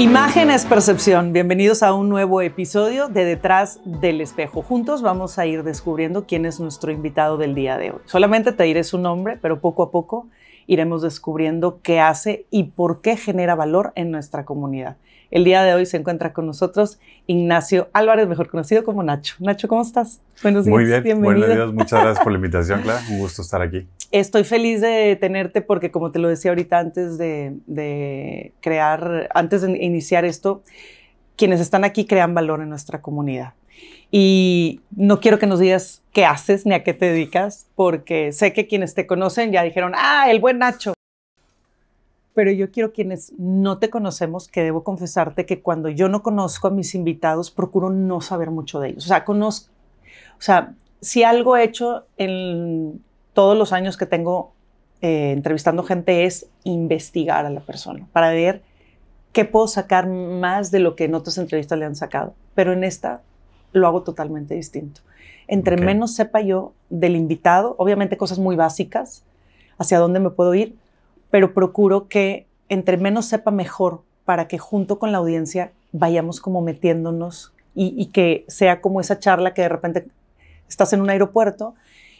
Imagen es percepción. Bienvenidos a un nuevo episodio de Detrás del Espejo. Juntos vamos a ir descubriendo quién es nuestro invitado del día de hoy. Solamente te diré su nombre, pero poco a poco iremos descubriendo qué hace y por qué genera valor en nuestra comunidad. El día de hoy se encuentra con nosotros Ignacio Álvarez, mejor conocido como Nacho. Nacho, ¿cómo estás? Buenos días. Muy bien, bienvenido. Buenos días. Muchas gracias por la invitación, Clara. Un gusto estar aquí. Estoy feliz de tenerte porque, como te lo decía ahorita antes de iniciar esto, quienes están aquí crean valor en nuestra comunidad. Y no quiero que nos digas qué haces ni a qué te dedicas, porque sé que quienes te conocen ya dijeron, el buen Nacho. Pero yo quiero quienes no te conocemos, que debo confesarte que cuando yo no conozco a mis invitados, procuro no saber mucho de ellos. Si algo he hecho en todos los años que tengo entrevistando gente es investigar a la persona para ver qué puedo sacar más de lo que en otras entrevistas le han sacado. Pero en esta lo hago totalmente distinto. Entre menos sepa yo del invitado, obviamente cosas muy básicas, hacia dónde me puedo ir, pero procuro que entre menos sepa mejor para que junto con la audiencia vayamos como metiéndonos y que sea como esa charla que de repente estás en un aeropuerto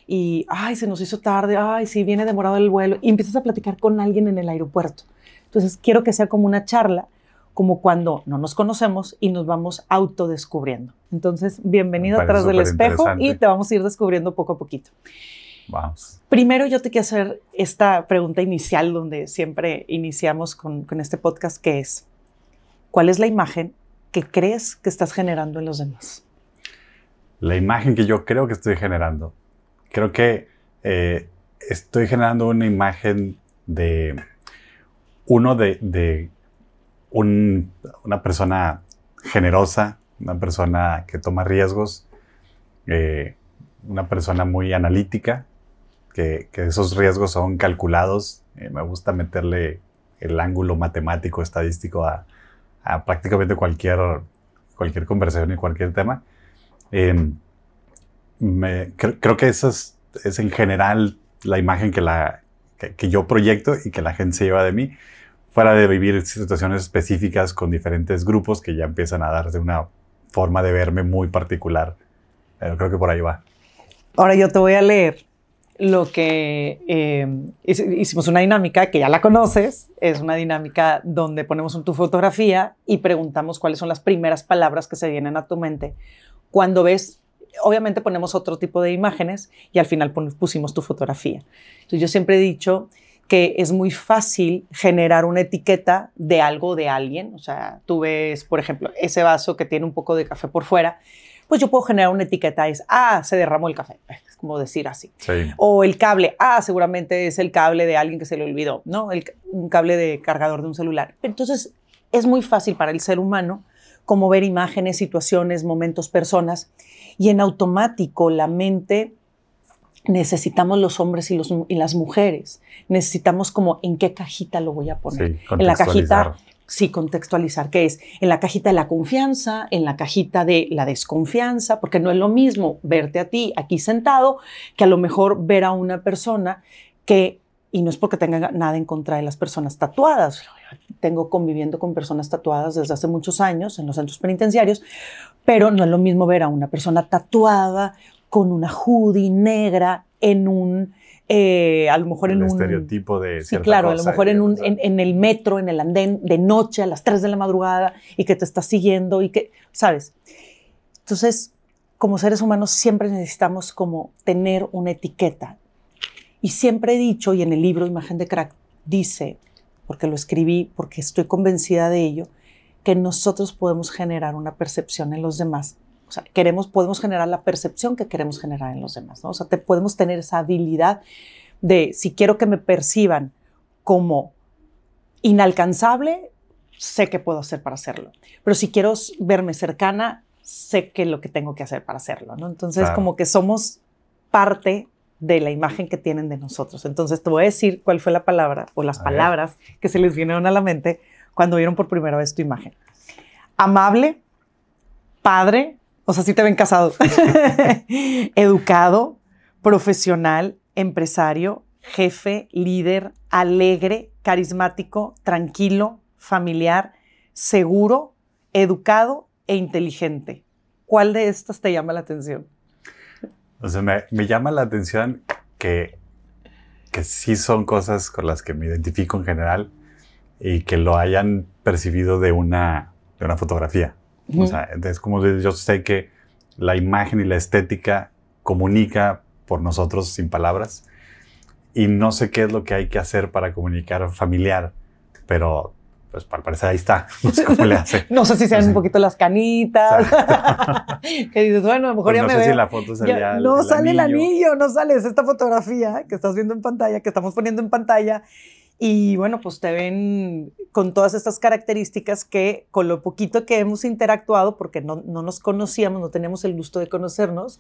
y, se nos hizo tarde, sí, viene demorado el vuelo, y empiezas a platicar con alguien en el aeropuerto. Entonces, quiero que sea como una charla, como cuando no nos conocemos y nos vamos autodescubriendo. Entonces, bienvenido a Tras del Espejo y te vamos a ir descubriendo poco a poquito. Vamos. Primero, yo te quiero hacer esta pregunta inicial donde siempre iniciamos con este podcast, que es, ¿cuál es la imagen que crees que estás generando en los demás? La imagen que yo creo que estoy generando. Creo que estoy generando una imagen de una persona generosa, una persona que toma riesgos, una persona muy analítica, que esos riesgos son calculados. Me gusta meterle el ángulo matemático, estadístico a prácticamente cualquier conversación y cualquier tema. Creo que esa es en general la imagen que yo proyecto y que la gente se lleva de mí, fuera de vivir situaciones específicas con diferentes grupos que ya empiezan a darse una forma de verme muy particular. Pero creo que por ahí va. Ahora yo te voy a leer lo que hicimos una dinámica que ya la conoces. Es una dinámica donde ponemos tu fotografía y preguntamos cuáles son las primeras palabras que se vienen a tu mente cuando ves. Obviamente ponemos otro tipo de imágenes y al final pusimos tu fotografía. Entonces yo siempre he dicho que es muy fácil generar una etiqueta de algo o de alguien. O sea, tú ves, por ejemplo, ese vaso que tiene un poco de café por fuera, pues yo puedo generar una etiqueta, se derramó el café, es como decir así. Sí. O el cable, seguramente es el cable de alguien que se le olvidó, ¿no? Un cable de cargador de un celular. Entonces es muy fácil para el ser humano como ver imágenes, situaciones, momentos, personas, y en automático la mente, necesitamos los hombres y las mujeres, necesitamos como en qué cajita lo voy a poner. Sí, en la cajita, sí, contextualizar, ¿qué es? En la cajita de la confianza, en la cajita de la desconfianza, porque no es lo mismo verte a ti aquí sentado que a lo mejor ver a una persona que, y no es porque tenga nada en contra de las personas tatuadas, tengo conviviendo con personas tatuadas desde hace muchos años en los centros penitenciarios, pero no es lo mismo ver a una persona tatuada con una hoodie negra en a lo mejor en un estereotipo de sí, claro, cosa, a lo mejor en el metro, en el andén, de noche, a las 3 de la madrugada, y que te está siguiendo y que, ¿sabes? Entonces, como seres humanos siempre necesitamos como tener una etiqueta. Y siempre he dicho, y en el libro Imagen de Crack dice, porque lo escribí, porque estoy convencida de ello, que nosotros podemos generar una percepción en los demás. O sea, podemos generar la percepción que queremos generar en los demás, ¿no? O sea, podemos tener esa habilidad de, si quiero que me perciban como inalcanzable, sé qué puedo hacer para hacerlo. Pero si quiero verme cercana, sé qué es lo que tengo que hacer para hacerlo, ¿no? Entonces, claro, como que somos parte de la imagen que tienen de nosotros. Entonces, te voy a decir cuál fue la palabra o las palabras que se les vinieron a la mente cuando vieron por primera vez tu imagen. Amable, padre, o sea, sí te ven casado, educado, profesional, empresario, jefe, líder, alegre, carismático, tranquilo, familiar, seguro, educado e inteligente. ¿Cuál de estas te llama la atención? O sea, me llama la atención que sí son cosas con las que me identifico en general y que lo hayan percibido de una fotografía. O sea, es como yo sé que la imagen y la estética comunica por nosotros sin palabras y no sé qué es lo que hay que hacer para comunicar familiar, pero pues al parecer ahí está, no sé cómo le hace. No sé si sean un poquito las canitas. Que dices, bueno, a lo mejor pues ya no me sé veo. si en la foto salía No sale el anillo. anillo, no sale. Es esta fotografía que estás viendo en pantalla, que estamos poniendo en pantalla. Y bueno, pues te ven con todas estas características que con lo poquito que hemos interactuado, porque no nos conocíamos, no teníamos el gusto de conocernos,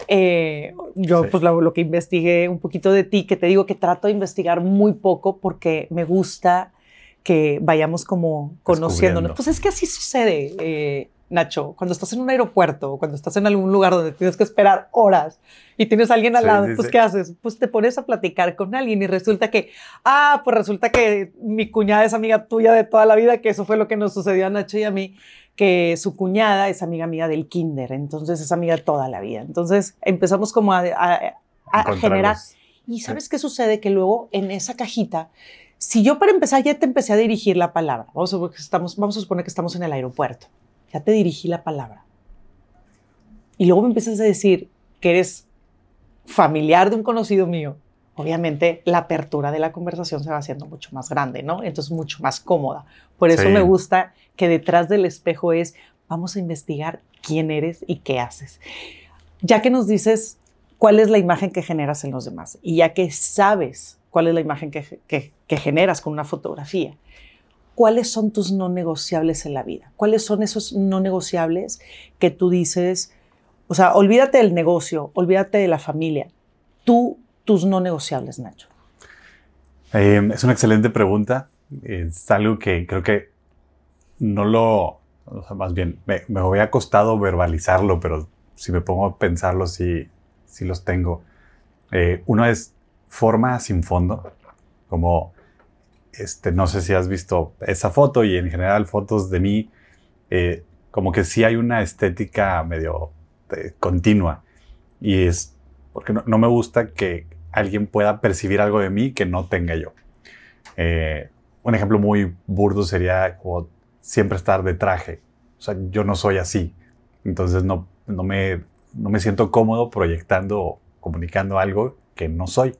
yo Sí. pues lo que investigué un poquito de ti, que te digo que trato de investigar muy poco porque me gusta que vayamos como conociéndonos. Pues es que así sucede, Nacho, cuando estás en un aeropuerto o cuando estás en algún lugar donde tienes que esperar horas y tienes a alguien al lado, pues ¿qué haces? Pues te pones a platicar con alguien y resulta que, resulta que mi cuñada es amiga tuya de toda la vida, que eso fue lo que nos sucedió a Nacho y a mí, que su cuñada es amiga mía del kinder, entonces es amiga de toda la vida. Entonces empezamos como a generar. ¿Y sabes qué sucede? Que luego en esa cajita, si yo para empezar ya te empecé a dirigir la palabra, vamos a suponer que estamos en el aeropuerto, ya te dirigí la palabra. Y luego me empiezas a decir que eres familiar de un conocido mío. Obviamente la apertura de la conversación se va haciendo mucho más grande, ¿no? Entonces mucho más cómoda. Por eso me gusta que detrás del espejo vamos a investigar quién eres y qué haces. Ya que nos dices cuál es la imagen que generas en los demás y ya que sabes cuál es la imagen que generas con una fotografía, ¿cuáles son tus no negociables en la vida? ¿Cuáles son esos no negociables que tú dices, o sea, olvídate del negocio, olvídate de la familia, tus no negociables, Nacho? Es una excelente pregunta. Es algo que creo que o sea, más bien, me había costado verbalizarlo, pero si me pongo a pensarlo, sí los tengo. Uno es forma sin fondo, como no sé si has visto esa foto y en general fotos de mí, como que sí hay una estética medio continua y es porque no me gusta que alguien pueda percibir algo de mí que no tenga yo. Un ejemplo muy burdo sería como siempre estar de traje. O sea, yo no soy así. Entonces no me siento cómodo proyectando o comunicando algo que no soy.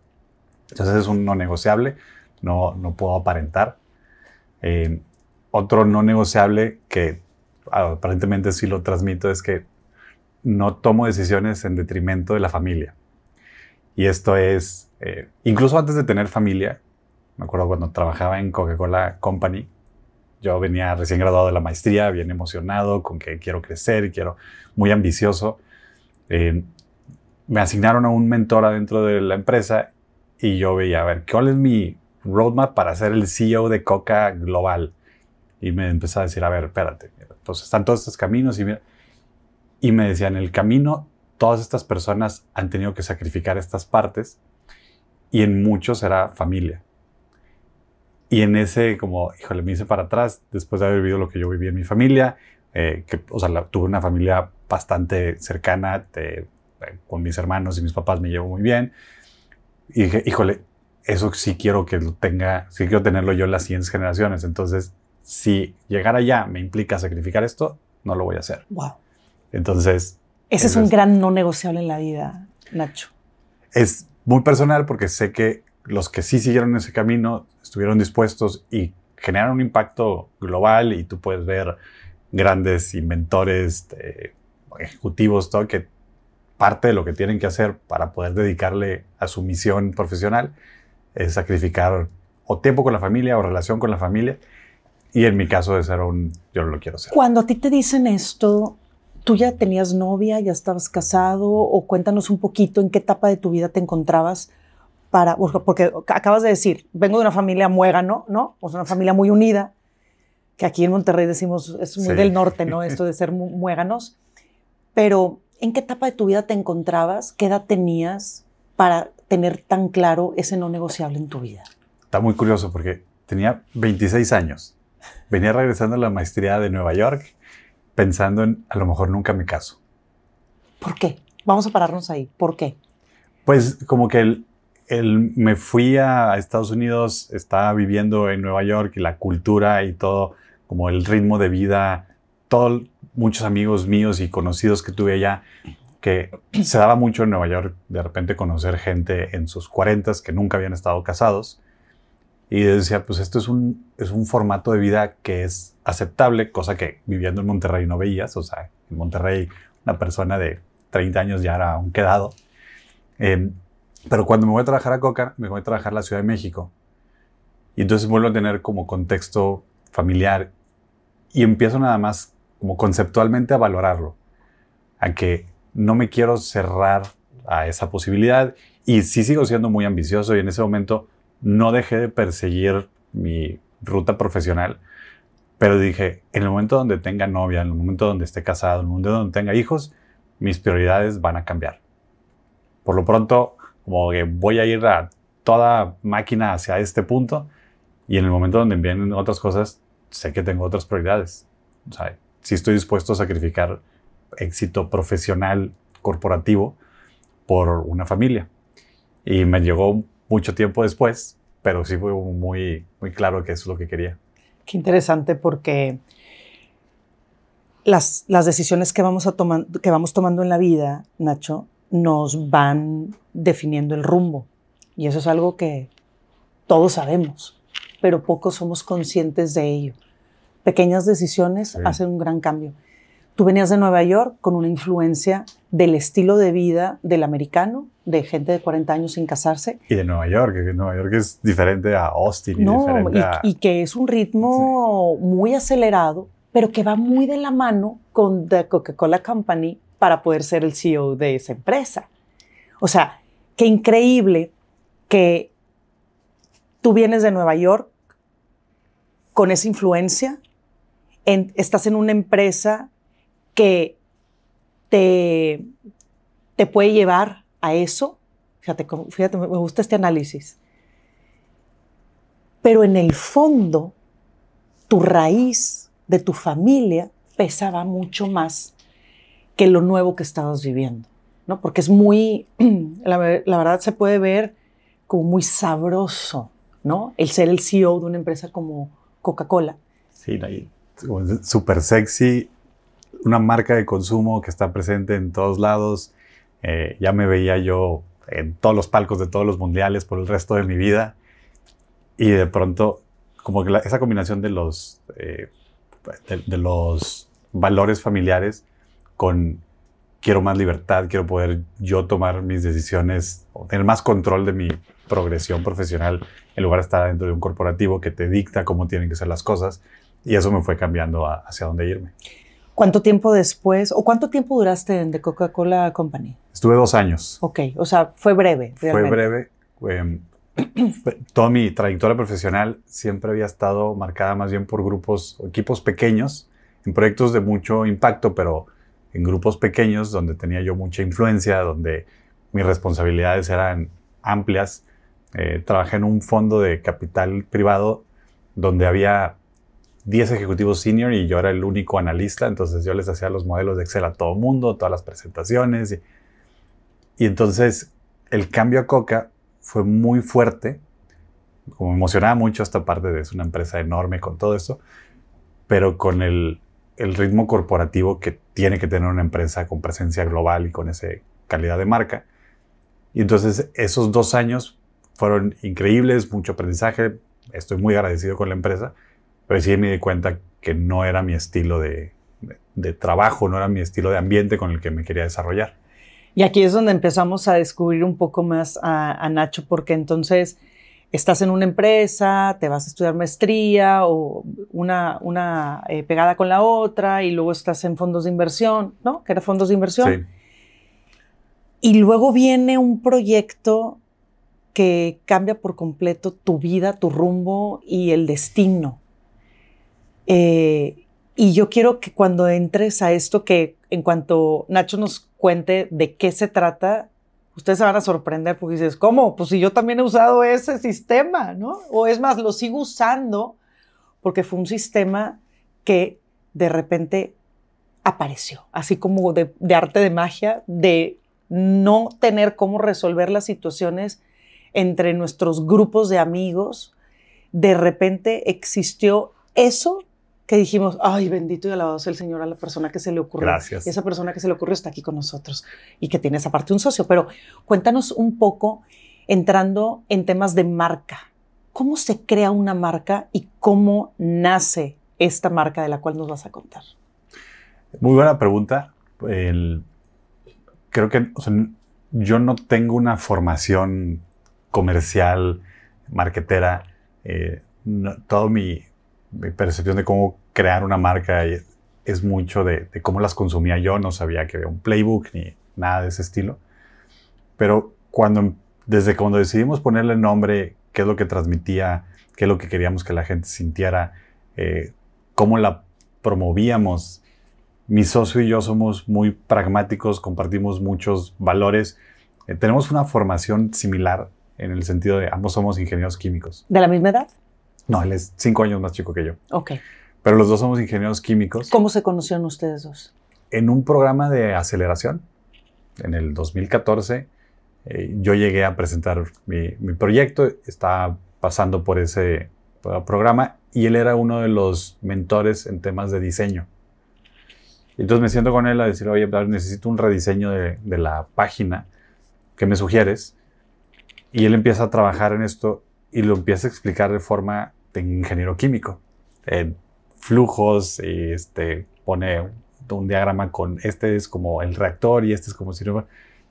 Entonces es un no negociable. No puedo aparentar. Otro no negociable que aparentemente sí lo transmito es que no tomo decisiones en detrimento de la familia. Y esto es, incluso antes de tener familia, me acuerdo cuando trabajaba en Coca-Cola Company, yo venía recién graduado de la maestría, bien emocionado con que quiero crecer, muy ambicioso. Me asignaron a un mentor adentro de la empresa y yo veía, a ver, ¿cuál es mi roadmap para ser el CEO de Coca Global? Y me empezó a decir, a ver, espérate, pues están todos estos caminos y me decían, en el camino todas estas personas han tenido que sacrificar estas partes y en muchos era familia. Y en ese, como, híjole, me hice para atrás después de haber vivido lo que yo viví en mi familia, tuve una familia bastante cercana, con mis hermanos y mis papás me llevo muy bien. Y dije, híjole, eso sí quiero que lo tenga, sí quiero tenerlo yo en las siguientes generaciones. Entonces, si llegar allá me implica sacrificar esto, no lo voy a hacer. Wow. Entonces... Ese es un gran no negociable en la vida, Nacho. Es muy personal porque sé que los que sí siguieron ese camino estuvieron dispuestos y generaron un impacto global y tú puedes ver grandes inventores, ejecutivos, todo que parte de lo que tienen que hacer para poder dedicarle a su misión profesional es sacrificar o tiempo con la familia o relación con la familia. Y en mi caso de ser yo no lo quiero hacer. Cuando a ti te dicen esto, ¿tú ya tenías novia, ya estabas casado? O cuéntanos un poquito en qué etapa de tu vida te encontrabas porque acabas de decir, vengo de una familia muégano, ¿no? O sea, una familia muy unida, que aquí en Monterrey decimos, es muy del norte, ¿no? Esto de ser muéganos. Pero, ¿en qué etapa de tu vida te encontrabas? ¿Qué edad tenías para tener tan claro ese no negociable en tu vida? Está muy curioso porque tenía 26 años venía regresando a la maestría de Nueva York pensando en a lo mejor nunca me caso. ¿Por qué? Vamos a pararnos ahí. ¿Por qué? Pues como que me fui a Estados Unidos, estaba viviendo en Nueva York y la cultura y todo, como el ritmo de vida, muchos amigos míos y conocidos que tuve allá, que se daba mucho en Nueva York de repente conocer gente en sus 40s que nunca habían estado casados. Y decía, pues esto es un formato de vida que es aceptable, cosa que viviendo en Monterrey no veías. O sea, en Monterrey una persona de 30 años ya era un quedado. Pero cuando me voy a trabajar a Coca, me voy a trabajar a la Ciudad de México. Y entonces vuelvo a tener como contexto familiar y empiezo nada más como conceptualmente a valorarlo. A que no me quiero cerrar a esa posibilidad y sí sigo siendo muy ambicioso y en ese momento no dejé de perseguir mi ruta profesional, pero dije, en el momento donde tenga novia, en el momento donde esté casado, en el momento donde tenga hijos, mis prioridades van a cambiar. Por lo pronto, como que voy a ir a toda máquina hacia este punto y en el momento donde vienen otras cosas, sé que tengo otras prioridades. O sea, sí estoy dispuesto a sacrificar éxito profesional, corporativo, por una familia. Y me llegó mucho tiempo después, pero sí fue muy, muy claro que eso es lo que quería. Qué interesante porque las decisiones que vamos tomando en la vida, Nacho, nos van definiendo el rumbo. Y eso es algo que todos sabemos, pero pocos somos conscientes de ello. Pequeñas decisiones hacen un gran cambio. Tú venías de Nueva York con una influencia del estilo de vida del americano, de gente de 40 años sin casarse. Y de Nueva York, que Nueva York es diferente a Austin y diferente y que es un ritmo muy acelerado, pero que va muy de la mano con The Coca-Cola Company para poder ser el CEO de esa empresa. O sea, qué increíble que tú vienes de Nueva York con esa influencia, estás en una empresa que te puede llevar a eso. Fíjate, me gusta este análisis. Pero en el fondo, tu raíz de tu familia pesaba mucho más que lo nuevo que estabas viviendo, ¿no? Porque es muy, la verdad se puede ver como muy sabroso, ¿no? El ser el CEO de una empresa como Coca-Cola. Sí, súper sexy. Una marca de consumo que está presente en todos lados. Ya me veía yo en todos los palcos de todos los mundiales por el resto de mi vida. Y de pronto, como que esa combinación de los valores familiares con quiero más libertad, quiero poder yo tomar mis decisiones, o tener más control de mi progresión profesional en lugar de estar dentro de un corporativo que te dicta cómo tienen que ser las cosas. Y eso me fue cambiando hacia dónde irme. ¿Cuánto tiempo después, o cuánto tiempo duraste en The Coca-Cola Company? Estuve 2 años. Ok, o sea, fue breve. Realmente. Fue breve. Toda mi trayectoria profesional siempre había estado marcada más bien por grupos o equipos pequeños, en proyectos de mucho impacto, pero en grupos pequeños donde tenía yo mucha influencia, donde mis responsabilidades eran amplias. Trabajé en un fondo de capital privado donde había 10 ejecutivos senior y yo era el único analista, entonces yo les hacía los modelos de Excel a todo mundo, todas las presentaciones. Y entonces el cambio a Coca fue muy fuerte, como me emocionaba mucho esta parte de es una empresa enorme con todo esto, pero con el ritmo corporativo que tiene que tener una empresa con presencia global y con esa calidad de marca. Y entonces esos 2 años fueron increíbles, mucho aprendizaje, estoy muy agradecido con la empresa, pero sí me di cuenta que no era mi estilo de trabajo, no era mi estilo de ambiente con el que me quería desarrollar. Y aquí es donde empezamos a descubrir un poco más a Nacho, porque entonces estás en una empresa, te vas a estudiar maestría o una pegada con la otra y luego estás en fondos de inversión, ¿no? Que era fondos de inversión. Sí. Y luego viene un proyecto que cambia por completo tu vida, tu rumbo y el destino. Y yo quiero que cuando entres a esto, que en cuanto Nacho nos cuente de qué se trata, ustedes se van a sorprender porque dices, ¿cómo? Pues si yo también he usado ese sistema, ¿no? O es más, lo sigo usando porque fue un sistema que de repente apareció, así como de arte de magia, de no tener cómo resolver las situaciones entre nuestros grupos de amigos. De repente existió eso que dijimos, ay, bendito y alabado sea el Señor a la persona que se le ocurrió. Gracias. Y esa persona que se le ocurrió está aquí con nosotros y que tiene esa parte un socio. Pero cuéntanos un poco, entrando en temas de marca. ¿Cómo se crea una marca y cómo nace esta marca de la cual nos vas a contar? Muy buena pregunta. Creo que yo no tengo una formación comercial, marketera. Toda mi percepción de cómo crear una marca es mucho de cómo las consumía yo. No sabía que había un playbook ni nada de ese estilo. Pero desde cuando decidimos ponerle nombre, qué es lo que transmitía, qué es lo que queríamos que la gente sintiera, cómo la promovíamos. Mi socio y yo somos muy pragmáticos, compartimos muchos valores. Tenemos una formación similar en el sentido de ambos somos ingenieros químicos. ¿De la misma edad? No, él es 5 años más chico que yo. Ok. Pero los dos somos ingenieros químicos. ¿Cómo se conocieron ustedes dos? En un programa de aceleración, en el 2014, yo llegué a presentar mi proyecto. Estaba pasando por ese programa y él era uno de los mentores en temas de diseño. Entonces me siento con él a decir, oye, necesito un rediseño de la página. ¿Qué me sugieres? Y él empieza a trabajar en esto y lo empieza a explicar de forma de ingeniero químico. Flujos, y pone un diagrama con este es como el reactor y este es como si no.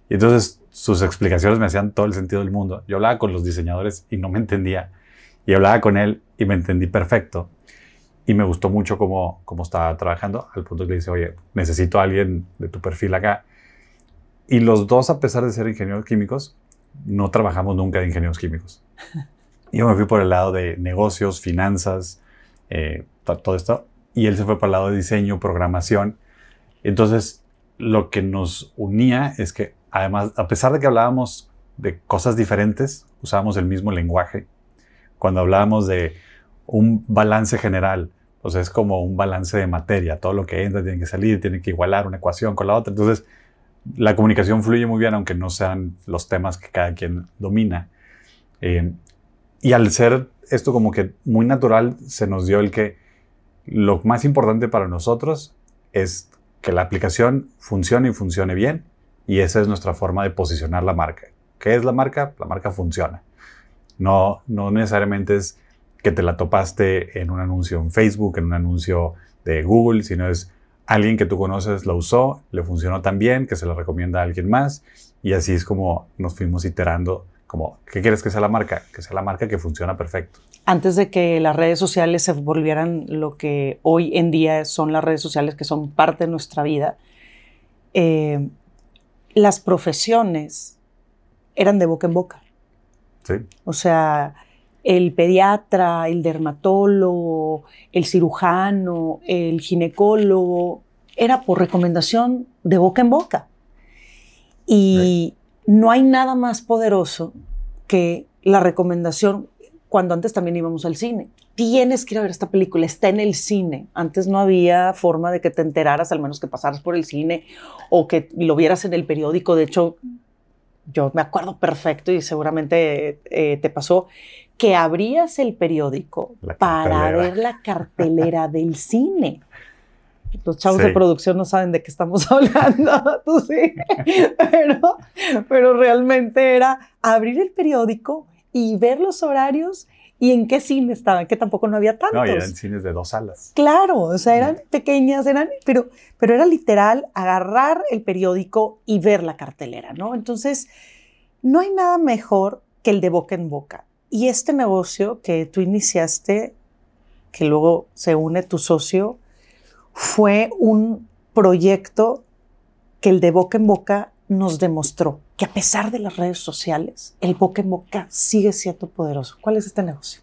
Y entonces sus explicaciones me hacían todo el sentido del mundo. Yo hablaba con los diseñadores y no me entendía. Y hablaba con él y me entendí perfecto. Y me gustó mucho cómo estaba trabajando, al punto que le dice, oye, necesito a alguien de tu perfil acá. Y los dos, a pesar de ser ingenieros químicos, no trabajamos nunca de ingenieros químicos. Yo me fui por el lado de negocios, finanzas, todo esto. Y él se fue para el lado de diseño, programación. Entonces, lo que nos unía es que, además, a pesar de que hablábamos de cosas diferentes, usábamos el mismo lenguaje. Cuando hablábamos de un balance general, pues es como un balance de materia. Todo lo que entra tiene que salir, tiene que igualar una ecuación con la otra. Entonces, la comunicación fluye muy bien, aunque no sean los temas que cada quien domina. Y al ser esto como que muy natural, se nos dio el que lo más importante para nosotros es que la aplicación funcione y funcione bien. Y esa es nuestra forma de posicionar la marca. ¿Qué es la marca? La marca funciona. No necesariamente es que te la topaste en un anuncio en Facebook, en un anuncio de Google, sino es alguien que tú conoces, lo usó, le funcionó tan bien que se lo recomienda a alguien más. Y así es como nos fuimos iterando, como, ¿qué quieres que sea la marca? Que sea la marca que funciona perfecto. Antes de que las redes sociales se volvieran lo que hoy en día son las redes sociales, que son parte de nuestra vida, las profesiones eran de boca en boca. Sí. O sea, el pediatra, el dermatólogo, el cirujano, el ginecólogo, era por recomendación de boca en boca. Y no hay nada más poderoso que la recomendación cuando antes también íbamos al cine. Tienes que ir a ver esta película, está en el cine. Antes no había forma de que te enteraras, al menos que pasaras por el cine o que lo vieras en el periódico. De hecho, yo me acuerdo perfecto y seguramente te pasó que abrías el periódico para ver la cartelera del cine. Los chavos de producción no saben de qué estamos hablando, tú sí. Pero realmente era abrir el periódico y ver los horarios y en qué cine estaban, que tampoco no había tantos. No, y eran cines de 2 salas. Claro, o sea, eran pequeñas, pero era literal agarrar el periódico y ver la cartelera, ¿no? Entonces, no hay nada mejor que el de boca en boca. Y este negocio que tú iniciaste, que luego se une tu socio, fue un proyecto que el de boca en boca nos demostró que a pesar de las redes sociales, el boca en boca sigue siendo poderoso. ¿Cuál es este negocio?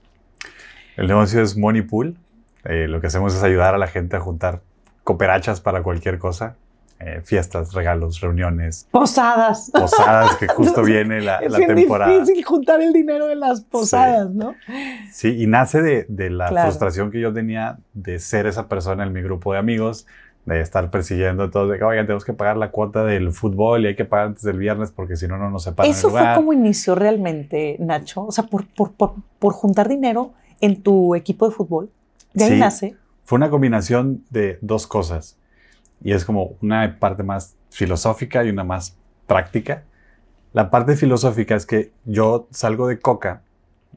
El negocio es Money Pool. Lo que hacemos es ayudar a la gente a juntar cooperachas para cualquier cosa. fiestas, regalos, reuniones. Posadas. Posadas, que justo viene la temporada. Es difícil juntar el dinero de las posadas, ¿no? Sí, y nace de la frustración que yo tenía de ser esa persona en mi grupo de amigos, de estar persiguiendo a todos, de que, oigan, tenemos que pagar la cuota del fútbol y hay que pagar antes del viernes porque si no, no nos separan el lugar. ¿Eso fue como inició realmente, Nacho? O sea, por juntar dinero en tu equipo de fútbol. ¿De ahí nace? Fue una combinación de dos cosas. Y es como una parte más filosófica y una más práctica. La parte filosófica es que yo salgo de Coca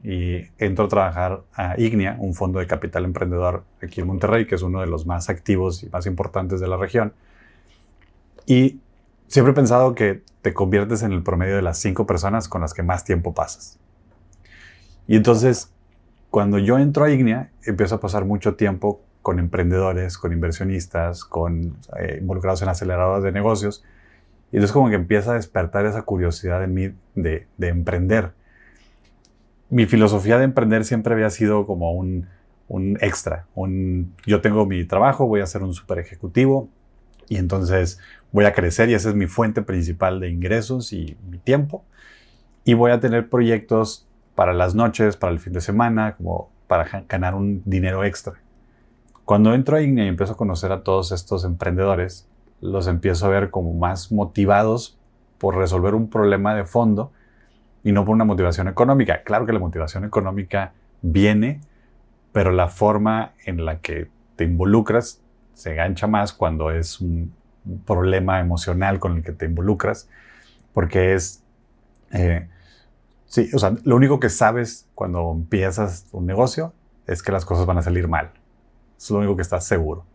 y entro a trabajar a Ignea, un fondo de capital emprendedor aquí en Monterrey, que es uno de los más activos y más importantes de la región. Y siempre he pensado que te conviertes en el promedio de las 5 personas con las que más tiempo pasas. Y entonces, cuando yo entro a Ignea, empiezo a pasar mucho tiempo con emprendedores, con inversionistas, con involucrados en aceleradoras de negocios. Y entonces como que empieza a despertar esa curiosidad en mí de emprender. Mi filosofía de emprender siempre había sido como un extra. Yo tengo mi trabajo, voy a ser un super ejecutivo y entonces voy a crecer y esa es mi fuente principal de ingresos y mi tiempo. Y voy a tener proyectos para las noches, para el fin de semana, como para ganar un dinero extra. Cuando entro a Ignea y empiezo a conocer a todos estos emprendedores, los empiezo a ver como más motivados por resolver un problema de fondo y no por una motivación económica. Claro que la motivación económica viene, pero la forma en la que te involucras se engancha más cuando es un problema emocional con el que te involucras, porque es... sí, o sea, lo único que sabes cuando empiezas un negocio es que las cosas van a salir mal. Es lo único que estás seguro.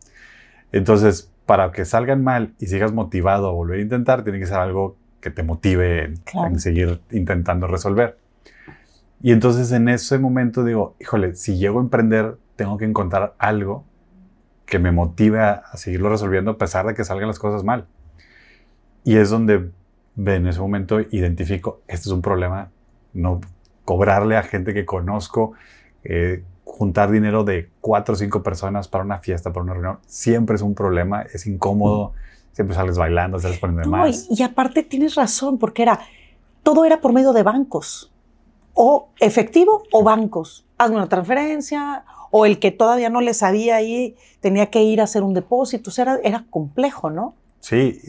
Entonces, para que salgan mal y sigas motivado a volver a intentar, tiene que ser algo que te motive en seguir intentando resolver. Y entonces en ese momento digo, híjole, si llego a emprender, tengo que encontrar algo que me motive a seguirlo resolviendo a pesar de que salgan las cosas mal. Y es donde en ese momento identifico, este es un problema, no cobrarle a gente que conozco, juntar dinero de 4 o 5 personas para una fiesta, para una reunión, siempre es un problema, es incómodo, siempre sales bailando, sales poniendo de más. Y aparte tienes razón, porque todo era por medio de bancos, o efectivo o bancos. Hazme una transferencia, o el que todavía no le sabía ahí tenía que ir a hacer un depósito, o sea, era complejo, ¿no? Sí,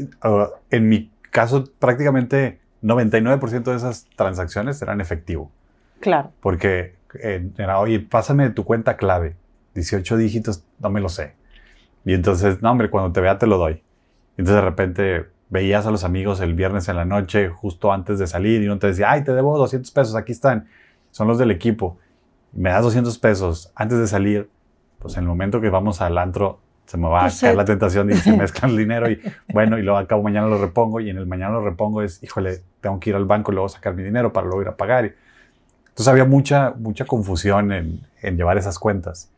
en mi caso prácticamente 99% de esas transacciones eran efectivo. Claro. Porque era, oye, pásame tu cuenta clave, 18 dígitos, no me lo sé. Y entonces, no, hombre, cuando te vea te lo doy. Y entonces de repente veías a los amigos el viernes en la noche, justo antes de salir, y uno te decía, ay, te debo 200 pesos, aquí están, son los del equipo. Me das 200 pesos antes de salir, pues en el momento que vamos al antro, se me va a caer la tentación y se mezclan el dinero y bueno, y luego acabo mañana lo repongo y en el mañana lo repongo es, híjole, tengo que ir al banco y luego sacar mi dinero para luego ir a pagar. Entonces había mucha confusión en llevar esas cuentas.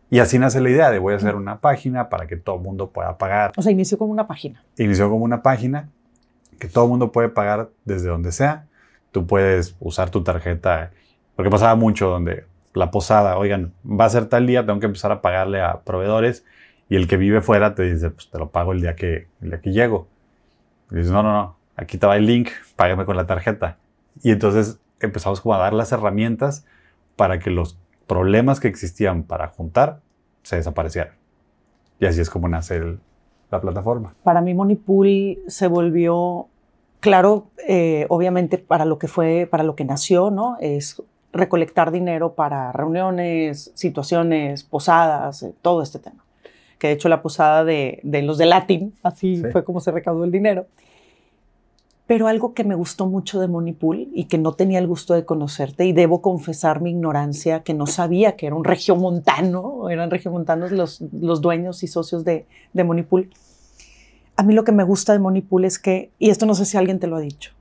Y así nace la idea de voy a hacer una página para que todo el mundo pueda pagar. O sea, inició como una página. Inició como una página que todo el mundo puede pagar desde donde sea. Tú puedes usar tu tarjeta, porque pasaba mucho donde la posada, oigan, va a ser tal día, tengo que empezar a pagarle a proveedores y el que vive fuera te dice, pues te lo pago el día que llego. Y dices, no, aquí te va el link, págame con la tarjeta. Y entonces empezamos como a dar las herramientas para que los problemas que existían para juntar se desaparecieran. Y así es como nace la plataforma. Para mí Moneypool se volvió, claro, obviamente para lo que nació, ¿no? Es recolectar dinero para reuniones, situaciones, posadas, todo este tema. Que de hecho la posada de los de Latin, así fue como se recaudó el dinero. Pero algo que me gustó mucho de Moneypool y que no tenía el gusto de conocerte, y debo confesar mi ignorancia, que no sabía que era un regiomontano, eran regiomontanos los dueños y socios de Moneypool. A mí lo que me gusta de Moneypool es que, y esto no sé si alguien te lo ha dicho,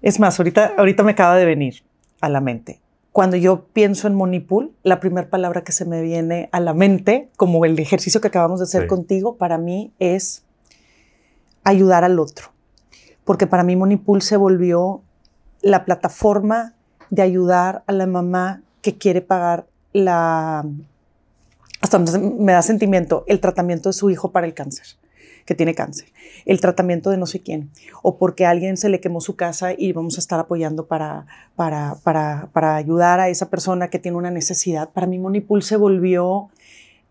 es más, ahorita me acaba de venir a la mente. Cuando yo pienso en Moneypool, la primera palabra que se me viene a la mente, como el ejercicio que acabamos de hacer contigo, para mí es ayudar al otro. Porque para mí Moneypool se volvió la plataforma de ayudar a la mamá que quiere pagar hasta me da sentimiento, el tratamiento de su hijo para el cáncer. que tiene cáncer, el tratamiento de no sé quién, o porque a alguien se le quemó su casa y vamos a estar apoyando para ayudar a esa persona que tiene una necesidad. Para mí Monipool se volvió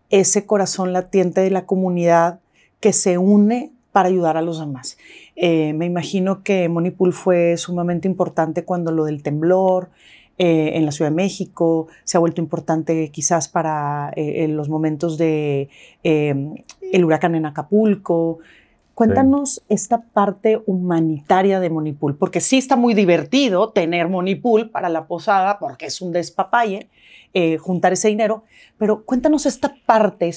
ese corazón latiente de la comunidad que se une para ayudar a los demás. Me imagino que Monipool fue sumamente importante cuando lo del temblor en la Ciudad de México, se ha vuelto importante quizás para los momentos de el huracán en Acapulco. Cuéntanos esta parte humanitaria de Monipool, porque sí está muy divertido tener Monipool para la posada, porque es un despapalle, juntar ese dinero, pero cuéntanos esta parte,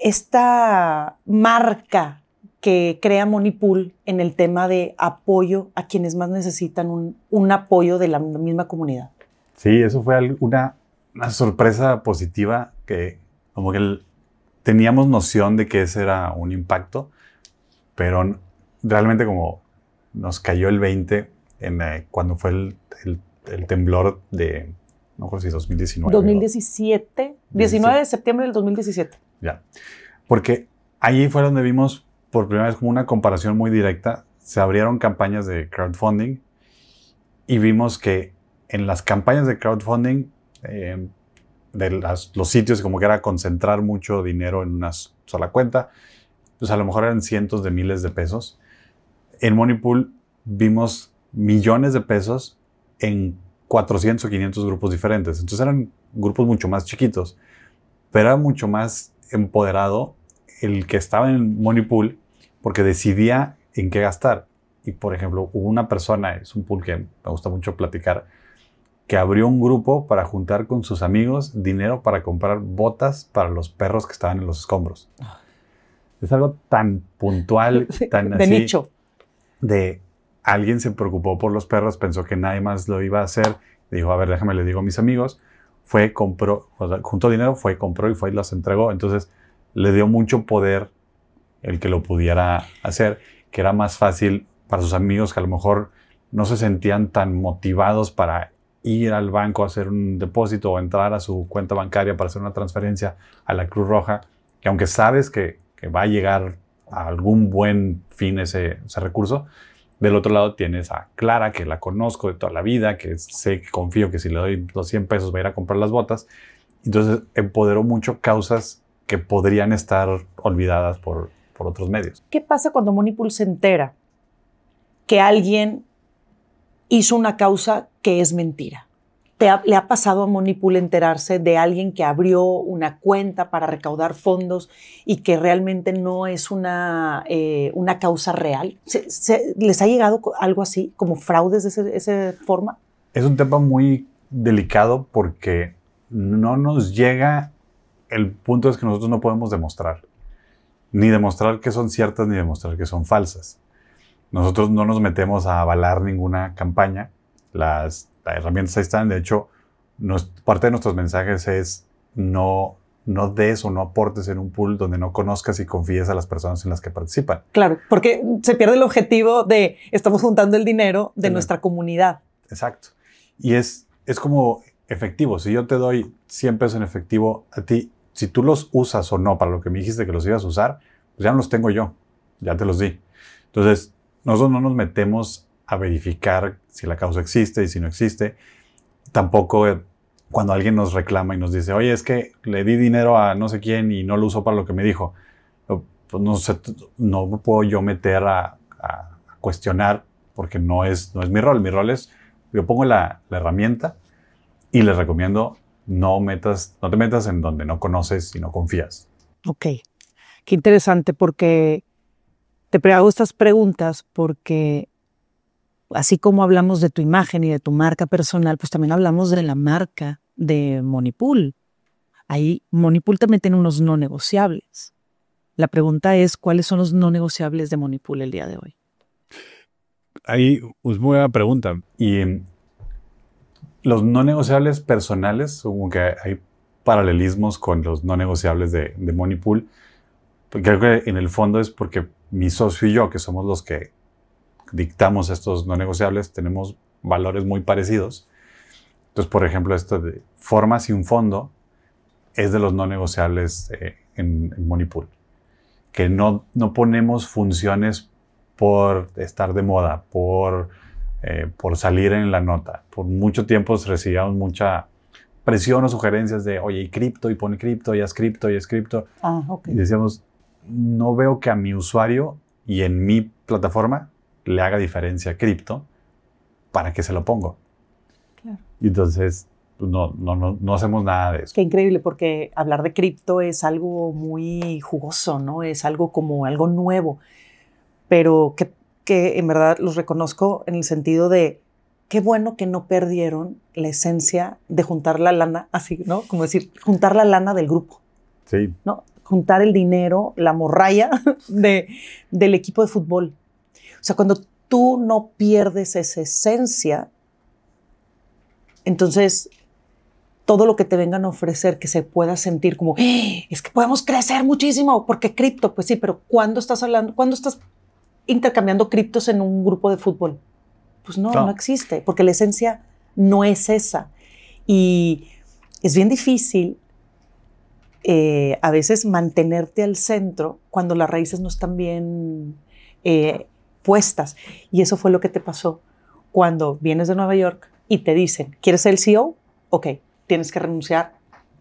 esta marca que crea Monipool en el tema de apoyo a quienes más necesitan un apoyo de la misma comunidad. Sí, eso fue una sorpresa positiva, que como que teníamos noción de que ese era un impacto, pero realmente como nos cayó el 20 cuando fue el temblor de, no recuerdo si 2019. 2017, 19 de septiembre del 2017. Ya, porque ahí fue donde vimos por primera vez como una comparación muy directa. Se abrieron campañas de crowdfunding y vimos que en las campañas de crowdfunding los sitios como que era concentrar mucho dinero en una sola cuenta, pues a lo mejor eran cientos de miles de pesos. En Monipool vimos millones de pesos en 400 o 500 grupos diferentes. Entonces eran grupos mucho más chiquitos, pero era mucho más empoderado el que estaba en Monipool porque decidía en qué gastar. Y por ejemplo, hubo una persona, es un pool que me gusta mucho platicar, que abrió un grupo para juntar con sus amigos dinero para comprar botas para los perros que estaban en los escombros. Es algo tan puntual, tan de así. nicho. De alguien se preocupó por los perros, pensó que nadie más lo iba a hacer. Dijo, a ver, déjame, le digo a mis amigos. Fue, compró, o sea, juntó dinero, compró y fue y los entregó. Entonces le dio mucho poder el que lo pudiera hacer, que era más fácil para sus amigos que a lo mejor no se sentían tan motivados para ir al banco a hacer un depósito o entrar a su cuenta bancaria para hacer una transferencia a la Cruz Roja, que aunque sabes que va a llegar a algún buen fin ese recurso, del otro lado tienes a Clara, que la conozco de toda la vida, que sé, que confío que si le doy los 100 pesos va a ir a comprar las botas. Entonces empoderó mucho causas que podrían estar olvidadas por otros medios. ¿Qué pasa cuando Monipool se entera que alguien hizo una causa que es mentira? ¿Le ha pasado a Monipool enterarse de alguien que abrió una cuenta para recaudar fondos y que realmente no es una causa real? ¿Les ha llegado algo así, como fraudes de esa forma? Es un tema muy delicado porque no nos llega, el punto es que nosotros no podemos demostrar. Ni demostrar que son ciertas, ni demostrar que son falsas. Nosotros no nos metemos a avalar ninguna campaña. Las herramientas ahí están. De hecho, parte de nuestros mensajes es no des o no aportes en un pool donde no conozcas y confíes a las personas en las que participan. Claro, porque se pierde el objetivo de estamos juntando el dinero de nuestra comunidad. Exacto. Y es como efectivo. Si yo te doy 100 pesos en efectivo a ti, si tú los usas o no para lo que me dijiste que los ibas a usar, pues ya no los tengo yo, ya te los di. Entonces, nosotros no nos metemos a verificar si la causa existe y si no existe. Tampoco cuando alguien nos reclama y nos dice, oye, es que le di dinero a no sé quién y no lo usó para lo que me dijo. Pues no me puedo yo meter a cuestionar porque no es mi rol. Mi rol es, yo pongo la herramienta y les recomiendo no te metas en donde no conoces y no confías. Ok, qué interesante, porque te hago estas preguntas porque así como hablamos de tu imagen y de tu marca personal, pues también hablamos de la marca de Monipool. Ahí Monipool también tiene unos no negociables. La pregunta es, ¿cuáles son los no negociables de Monipool el día de hoy? Ahí es muy buena pregunta. Y los no negociables personales, como que hay paralelismos con los no negociables de Monipool. Creo que en el fondo es porque mi socio y yo, que somos los que dictamos estos no negociables, tenemos valores muy parecidos. Entonces, por ejemplo, esto de forma sin fondo es de los no negociables en Monipool, que no ponemos funciones por estar de moda, por salir en la nota. Por mucho tiempo recibíamos mucha presión o sugerencias de, oye, y cripto, y pone cripto, y haz cripto, y haz cripto. Okay. Y decíamos, no veo que a mi usuario y en mi plataforma le haga diferencia cripto, ¿para qué se lo pongo? Claro. Y entonces pues no hacemos nada de eso. Qué increíble, porque hablar de cripto es algo muy jugoso, ¿no? Es algo como algo nuevo, pero que en verdad los reconozco en el sentido de qué bueno que no perdieron la esencia de juntar la lana, así, ¿no? Como decir, juntar la lana del grupo. Sí. ¿No? Juntar el dinero, la morralla del equipo de fútbol. O sea, cuando tú no pierdes esa esencia, entonces todo lo que te vengan a ofrecer que se pueda sentir como, es que podemos crecer muchísimo, porque cripto, pues sí, pero ¿cuándo estás intercambiando criptos en un grupo de fútbol? Pues no existe, porque la esencia no es esa. Y es bien difícil a veces mantenerte al centro cuando las raíces no están bien puestas. Y eso fue lo que te pasó cuando vienes de Nueva York y te dicen, ¿quieres ser el CEO? Ok, tienes que renunciar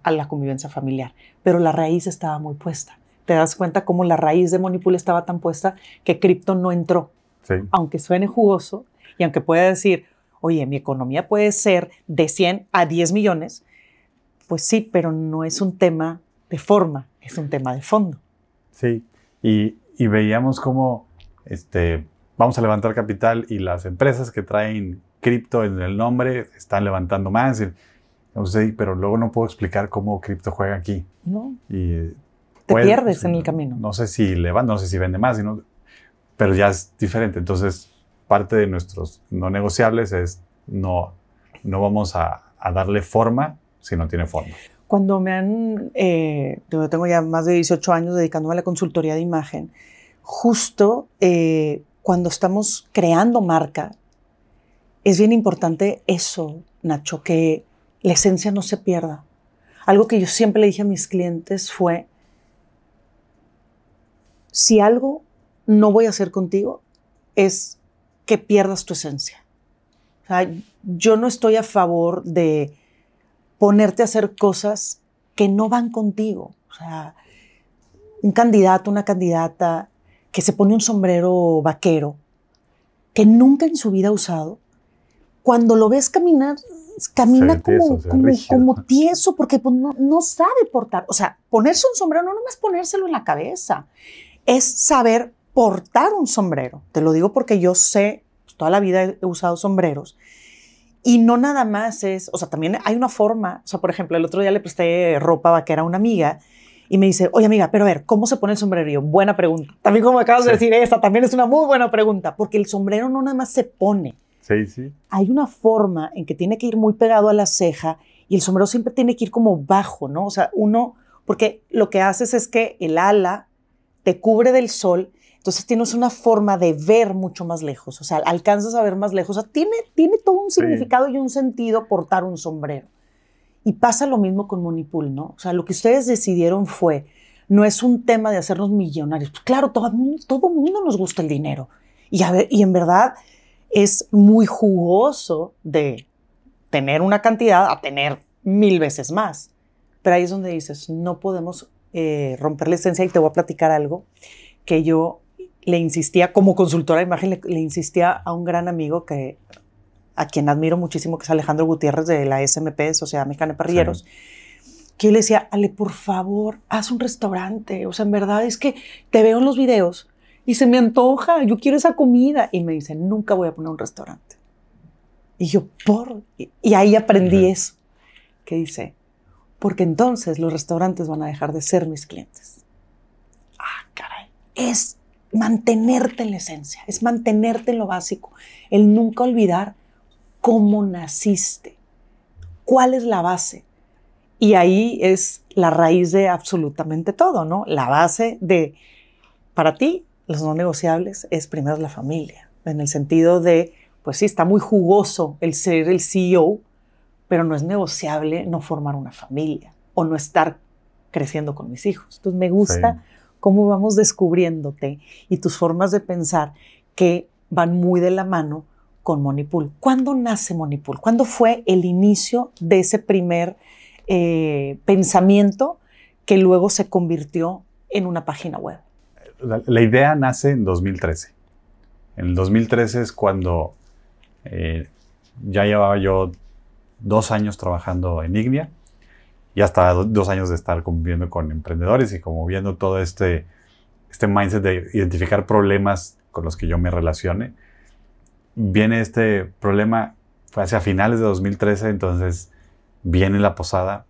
a la convivencia familiar. Pero la raíz estaba muy puesta. Te das cuenta cómo la raíz de Monipool estaba tan puesta que cripto no entró. Sí. Aunque suene jugoso y aunque pueda decir, oye, mi economía puede ser de 100 a 10 millones, pues sí, pero no es un tema de forma, es un tema de fondo. Sí, y veíamos cómo vamos a levantar capital y las empresas que traen cripto en el nombre están levantando más. Sí, pero luego no puedo explicar cómo cripto juega aquí. No. Y te pierdes en el camino. No sé si levanta, no sé si vende más, pero ya es diferente. Entonces, parte de nuestros no negociables es no vamos a darle forma si no tiene forma. Cuando yo tengo ya más de 18 años dedicándome a la consultoría de imagen, justo cuando estamos creando marca, es bien importante eso, Nacho, que la esencia no se pierda. Algo que yo siempre le dije a mis clientes fue, si algo no voy a hacer contigo, es que pierdas tu esencia. O sea, yo no estoy a favor de ponerte a hacer cosas que no van contigo. O sea, un candidato, una candidata que se pone un sombrero vaquero, que nunca en su vida ha usado, cuando lo ves camina como tieso, porque pues, no sabe portar. O sea, ponerse un sombrero no nomás ponérselo en la cabeza, es saber portar un sombrero. Te lo digo porque yo sé, pues, toda la vida he usado sombreros. Y no nada más es, o sea, también hay una forma, o sea, por ejemplo, el otro día le presté ropa vaquera a una amiga y me dice, oye amiga, pero a ver, ¿cómo se pone el sombrero? Y yo, buena pregunta. También como acabas de decir, esta también es una muy buena pregunta, porque el sombrero no nada más se pone. Sí, sí. Hay una forma en que tiene que ir muy pegado a la ceja y el sombrero siempre tiene que ir como bajo, ¿no? O sea, porque lo que haces es que el ala te cubre del sol, entonces tienes una forma de ver mucho más lejos, o sea, alcanzas a ver más lejos, o sea, tiene todo un significado y un sentido portar un sombrero. Y pasa lo mismo con Monipool, ¿no? O sea, lo que ustedes decidieron no es un tema de hacernos millonarios. Pues claro, todo mundo nos gusta el dinero. Y en verdad es muy jugoso de tener una cantidad a tener 1000 veces más. Pero ahí es donde dices, no podemos romper la esencia. Y te voy a platicar algo que yo le insistía, como consultora de imagen, le insistía a un gran amigo a quien admiro muchísimo, que es Alejandro Gutiérrez de la SMP, Sociedad Mexicana de Parrilleros, que yo le decía, Ale, por favor, haz un restaurante. O sea, en verdad es que te veo en los videos y se me antoja, yo quiero esa comida. Y me dice, nunca voy a poner un restaurante. Y yo, y ahí aprendí eso, que dice, porque entonces los restaurantes van a dejar de ser mis clientes. Ah, caray. Es mantenerte en la esencia, es mantenerte en lo básico, el nunca olvidar cómo naciste, cuál es la base. Y ahí es la raíz de absolutamente todo, ¿no? La base para ti, los no negociables es primero la familia, en el sentido de, pues sí, está muy jugoso el ser el CEO, pero no es negociable no formar una familia o no estar creciendo con mis hijos. Entonces me gusta cómo vamos descubriéndote y tus formas de pensar que van muy de la mano con Monipool. ¿Cuándo nace Monipool? ¿Cuándo fue el inicio de ese primer pensamiento que luego se convirtió en una página web? La idea nace en 2013. En el 2013 es cuando ya llevaba yo 2 años trabajando en Ignia y hasta 2 años de estar conviviendo con emprendedores y como viendo todo este mindset de identificar problemas con los que yo me relacione. Viene este problema, fue hacia finales de 2013, entonces viene la posada,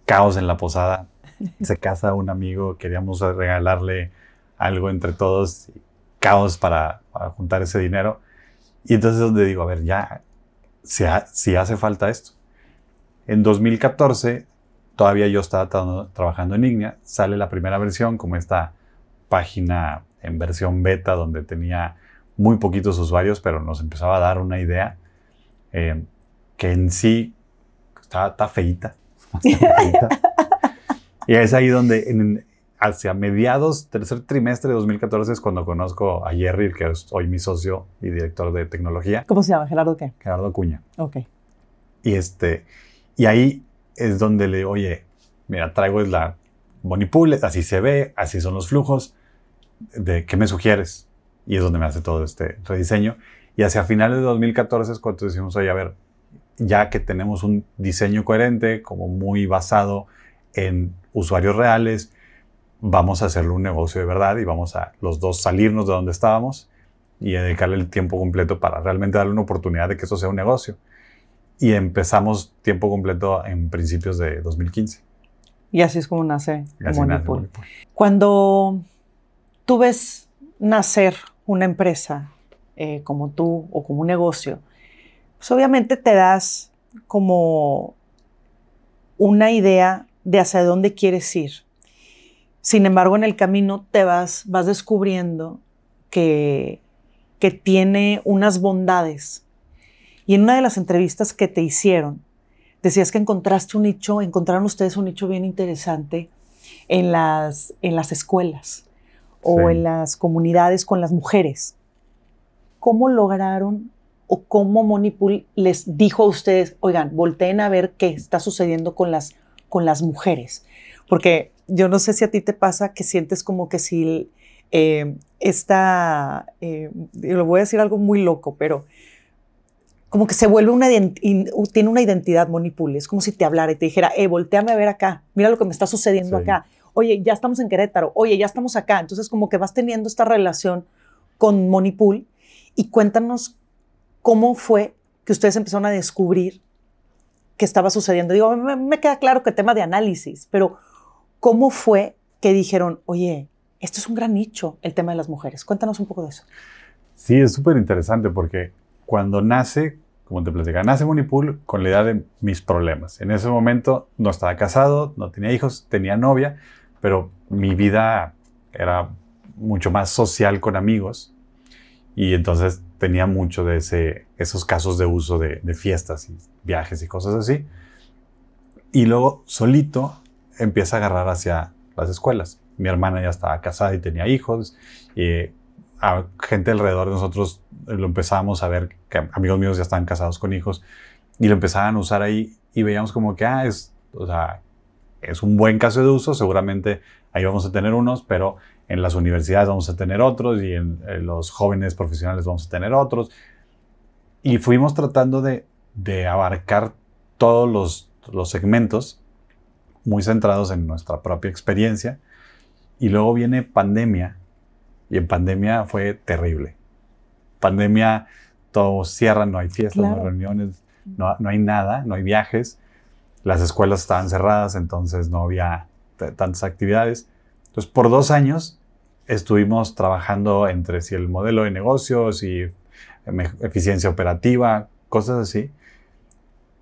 caos en la posada, se casa un amigo, queríamos regalarle algo entre todos, caos para juntar ese dinero. Y entonces es donde digo, a ver, ya, si hace falta esto. En 2014, todavía yo estaba trabajando en Ignia, sale la primera versión, como esta página en versión beta, donde tenía muy poquitos usuarios, pero nos empezaba a dar una idea que en sí está feíta. Y es ahí donde, hacia mediados, tercer trimestre de 2014, es cuando conozco a Jerry, que es hoy mi socio y director de tecnología. ¿Cómo se llama? ¿Gerardo qué? Gerardo Acuña. Ok. Y ahí es donde le digo, oye, mira, traigo la Monipool, así se ve, así son los flujos, ¿qué me sugieres? Y es donde me hace todo este rediseño. Y hacia finales de 2014 es cuando decimos, oye, a ver, ya que tenemos un diseño coherente, como muy basado en usuarios reales, vamos a hacerle un negocio de verdad y vamos a los dos salirnos de donde estábamos y dedicarle el tiempo completo para realmente darle una oportunidad de que eso sea un negocio. Y empezamos tiempo completo en principios de 2015. Y así es como nace Monipool. Monipool. Cuando tú ves nacer una empresa como tú o como un negocio, pues obviamente te das como una idea de hacia dónde quieres ir. Sin embargo, en el camino te vas descubriendo que tiene unas bondades. Y en una de las entrevistas que te hicieron, decías que encontraron ustedes un nicho bien interesante en las escuelas o en las comunidades con las mujeres. ¿Cómo lograron o cómo Monipool les dijo a ustedes, oigan, volteen a ver qué está sucediendo con las mujeres? Porque yo no sé si a ti te pasa que sientes como que si lo voy a decir algo muy loco, pero como que se vuelve tiene una identidad Monipool. Es como si te hablara y te dijera, voltéame a ver acá, mira lo que me está sucediendo acá. Oye, ya estamos en Querétaro, oye, ya estamos acá. Entonces como que vas teniendo esta relación con Monipool y cuéntanos cómo fue que ustedes empezaron a descubrir qué estaba sucediendo. Digo, me queda claro que tema de análisis, pero ¿cómo fue que dijeron, oye, esto es un gran nicho, el tema de las mujeres? Cuéntanos un poco de eso. Sí, es súper interesante porque cuando nace, como te platicaba, nace Monipool con la idea de mis problemas. En ese momento no estaba casado, no tenía hijos, tenía novia, pero mi vida era mucho más social con amigos y entonces tenía mucho de esos casos de uso de fiestas y viajes y cosas así. Y luego solito empieza a agarrar hacia las escuelas. Mi hermana ya estaba casada y tenía hijos y a gente alrededor de nosotros lo empezábamos a ver, que amigos míos ya estaban casados con hijos y lo empezaban a usar ahí y veíamos como que es un buen caso de uso, seguramente ahí vamos a tener unos, pero en las universidades vamos a tener otros y en los jóvenes profesionales vamos a tener otros. Y fuimos tratando de abarcar todos los segmentos muy centrados en nuestra propia experiencia. Y luego viene pandemia y en pandemia fue terrible. Pandemia, todo cierra, no hay fiestas, claro. No hay reuniones, no hay nada, no hay viajes. Las escuelas estaban cerradas, entonces no había tantas actividades. Entonces, por 2 años estuvimos trabajando entre si el modelo de negocios y eficiencia operativa, cosas así.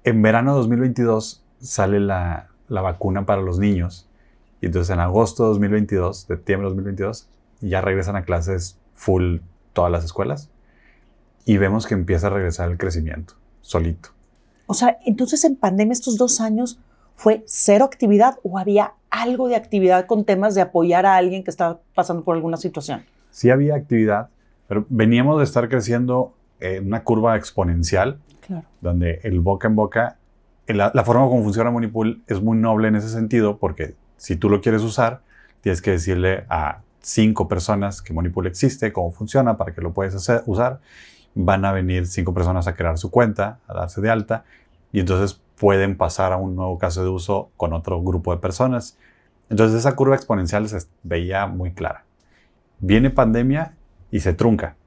En verano de 2022 sale la vacuna para los niños. Y entonces en agosto de 2022, septiembre de 2022, ya regresan a clases full todas las escuelas. Y vemos que empieza a regresar el crecimiento, solito. O sea, entonces en pandemia estos 2 años ¿Fue cero actividad o había algo de actividad con temas de apoyar a alguien que estaba pasando por alguna situación? Sí había actividad, pero veníamos de estar creciendo en una curva exponencial, Claro. donde el boca en boca, la forma como funciona Monipool es muy noble en ese sentido, porque si tú lo quieres usar, tienes que decirle a 5 personas que Monipool existe, cómo funciona, para que lo puedas usar. Van a venir 5 personas a crear su cuenta, a darse de alta, y entonces pueden pasar a un nuevo caso de uso con otro grupo de personas. Entonces esa curva exponencial se veía muy clara. Viene pandemia y se trunca.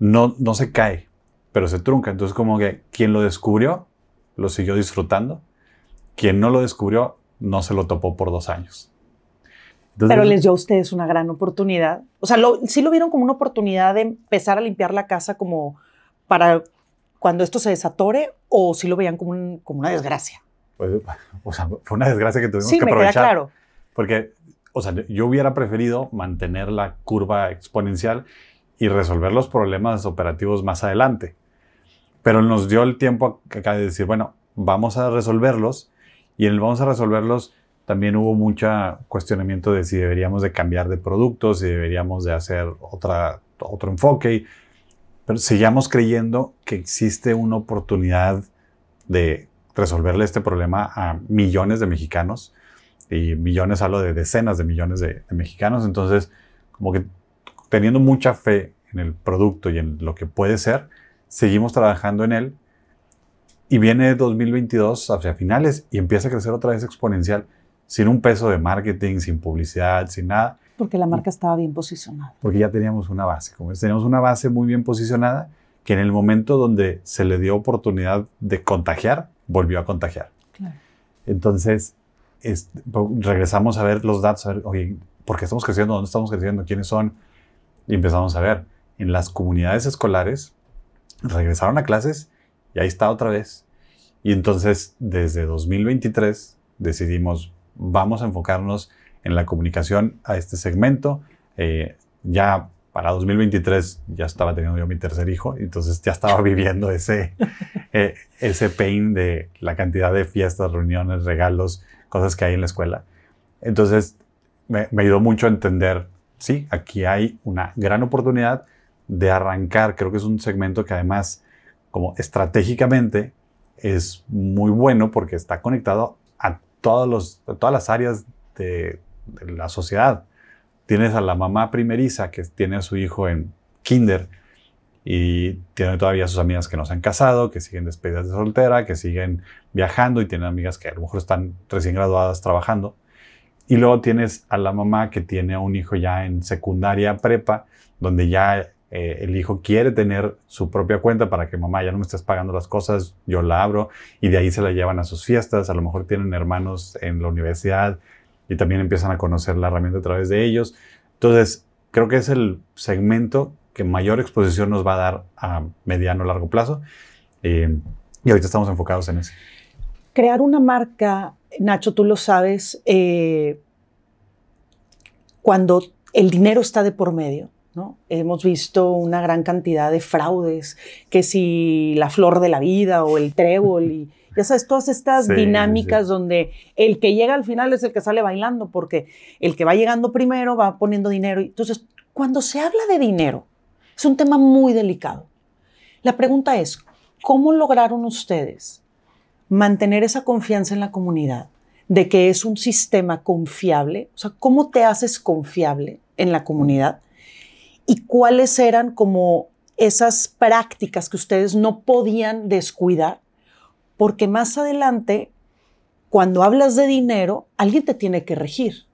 No se cae, pero se trunca. Entonces como que quien lo descubrió, lo siguió disfrutando. Quien no lo descubrió, no se lo topó por 2 años. Entonces, pero les dio a ustedes una gran oportunidad. O sea, ¿sí lo vieron como una oportunidad de empezar a limpiar la casa como para cuando esto se desatore, o sí lo veían como una desgracia? Pues, o sea, fue una desgracia que tuvimos Sí, que me aprovechar. queda claro. Porque, o sea, yo hubiera preferido mantener la curva exponencial y resolver los problemas operativos más adelante. Pero nos dio el tiempo acá de decir, bueno, vamos a resolverlos, y en el vamos a resolverlos también hubo mucho cuestionamiento de si deberíamos de cambiar de productos, si deberíamos de hacer otro enfoque. Pero seguíamos creyendo que existe una oportunidad de resolverle este problema a millones de mexicanos. Y millones, hablo de decenas de millones de mexicanos. Entonces, como que teniendo mucha fe en el producto y en lo que puede ser, seguimos trabajando en él. Y viene 2022 hacia finales y empieza a crecer otra vez exponencial, sin un peso de marketing, sin publicidad, sin nada. Porque la marca estaba bien posicionada. Porque ya teníamos una base. Como teníamos una base muy bien posicionada, que en el momento donde se le dio oportunidad de contagiar, volvió a contagiar. Claro. Entonces, regresamos a ver los datos, a ver, oye, ¿por qué estamos creciendo? ¿Dónde estamos creciendo? ¿Quiénes son? Y empezamos a ver. En las comunidades escolares, regresaron a clases y ahí está otra vez. Y entonces, desde 2023, decidimos, vamos a enfocarnos en la comunicación a este segmento. Ya para 2023 ya estaba teniendo yo mi tercer hijo, entonces ya estaba viviendo ese pain de la cantidad de fiestas, reuniones, regalos, cosas que hay en la escuela. Entonces me ayudó mucho a entender, sí, aquí hay una gran oportunidad de arrancar. Creo que es un segmento que además, como estratégicamente, es muy bueno porque está conectado a todas las áreas de la sociedad. Tienes a la mamá primeriza que tiene a su hijo en kinder y tiene todavía a sus amigas que no se han casado, que siguen despedidas de soltera, que siguen viajando y tienen amigas que a lo mejor están recién graduadas trabajando. Y luego tienes a la mamá que tiene a un hijo ya en secundaria, prepa, donde ya el hijo quiere tener su propia cuenta para que mamá ya no me estés pagando las cosas, yo la abro, y de ahí se la llevan a sus fiestas. A lo mejor tienen hermanos en la universidad y también empiezan a conocer la herramienta a través de ellos. Entonces, creo que es el segmento que mayor exposición nos va a dar a mediano o largo plazo. Y ahorita estamos enfocados en eso. Crear una marca, Nacho, tú lo sabes, cuando el dinero está de por medio, ¿no? Hemos visto una gran cantidad de fraudes, que si la flor de la vida o el trébol y ya sabes, todas estas dinámicas donde el que llega al final es el que sale bailando, porque el que va llegando primero va poniendo dinero. Entonces, cuando se habla de dinero, es un tema muy delicado. La pregunta es, ¿cómo lograron ustedes mantener esa confianza en la comunidad de que es un sistema confiable? O sea, ¿cómo te haces confiable en la comunidad? ¿Y cuáles eran como esas prácticas que ustedes no podían descuidar? Porque más adelante, cuando hablas de dinero, alguien te tiene que regir.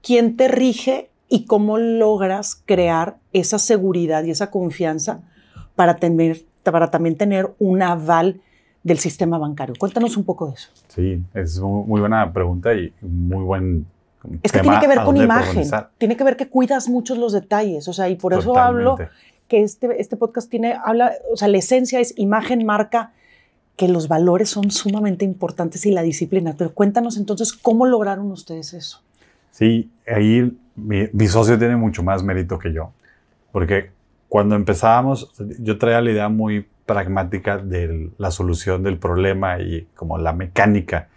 ¿Quién te rige y cómo logras crear esa seguridad y esa confianza para también tener un aval del sistema bancario? Cuéntanos un poco de eso. Sí, es muy buena pregunta y muy buen es que tiene que ver con imagen, tiene que ver que cuidas muchos los detalles, o sea, y por eso hablo que este podcast habla, o sea, la esencia es imagen, marca, que los valores son sumamente importantes y la disciplina. Pero cuéntanos entonces, ¿cómo lograron ustedes eso? Sí, ahí mi socio tiene mucho más mérito que yo, porque cuando empezábamos, yo traía la idea muy pragmática de la solución del problema y como la mecánica,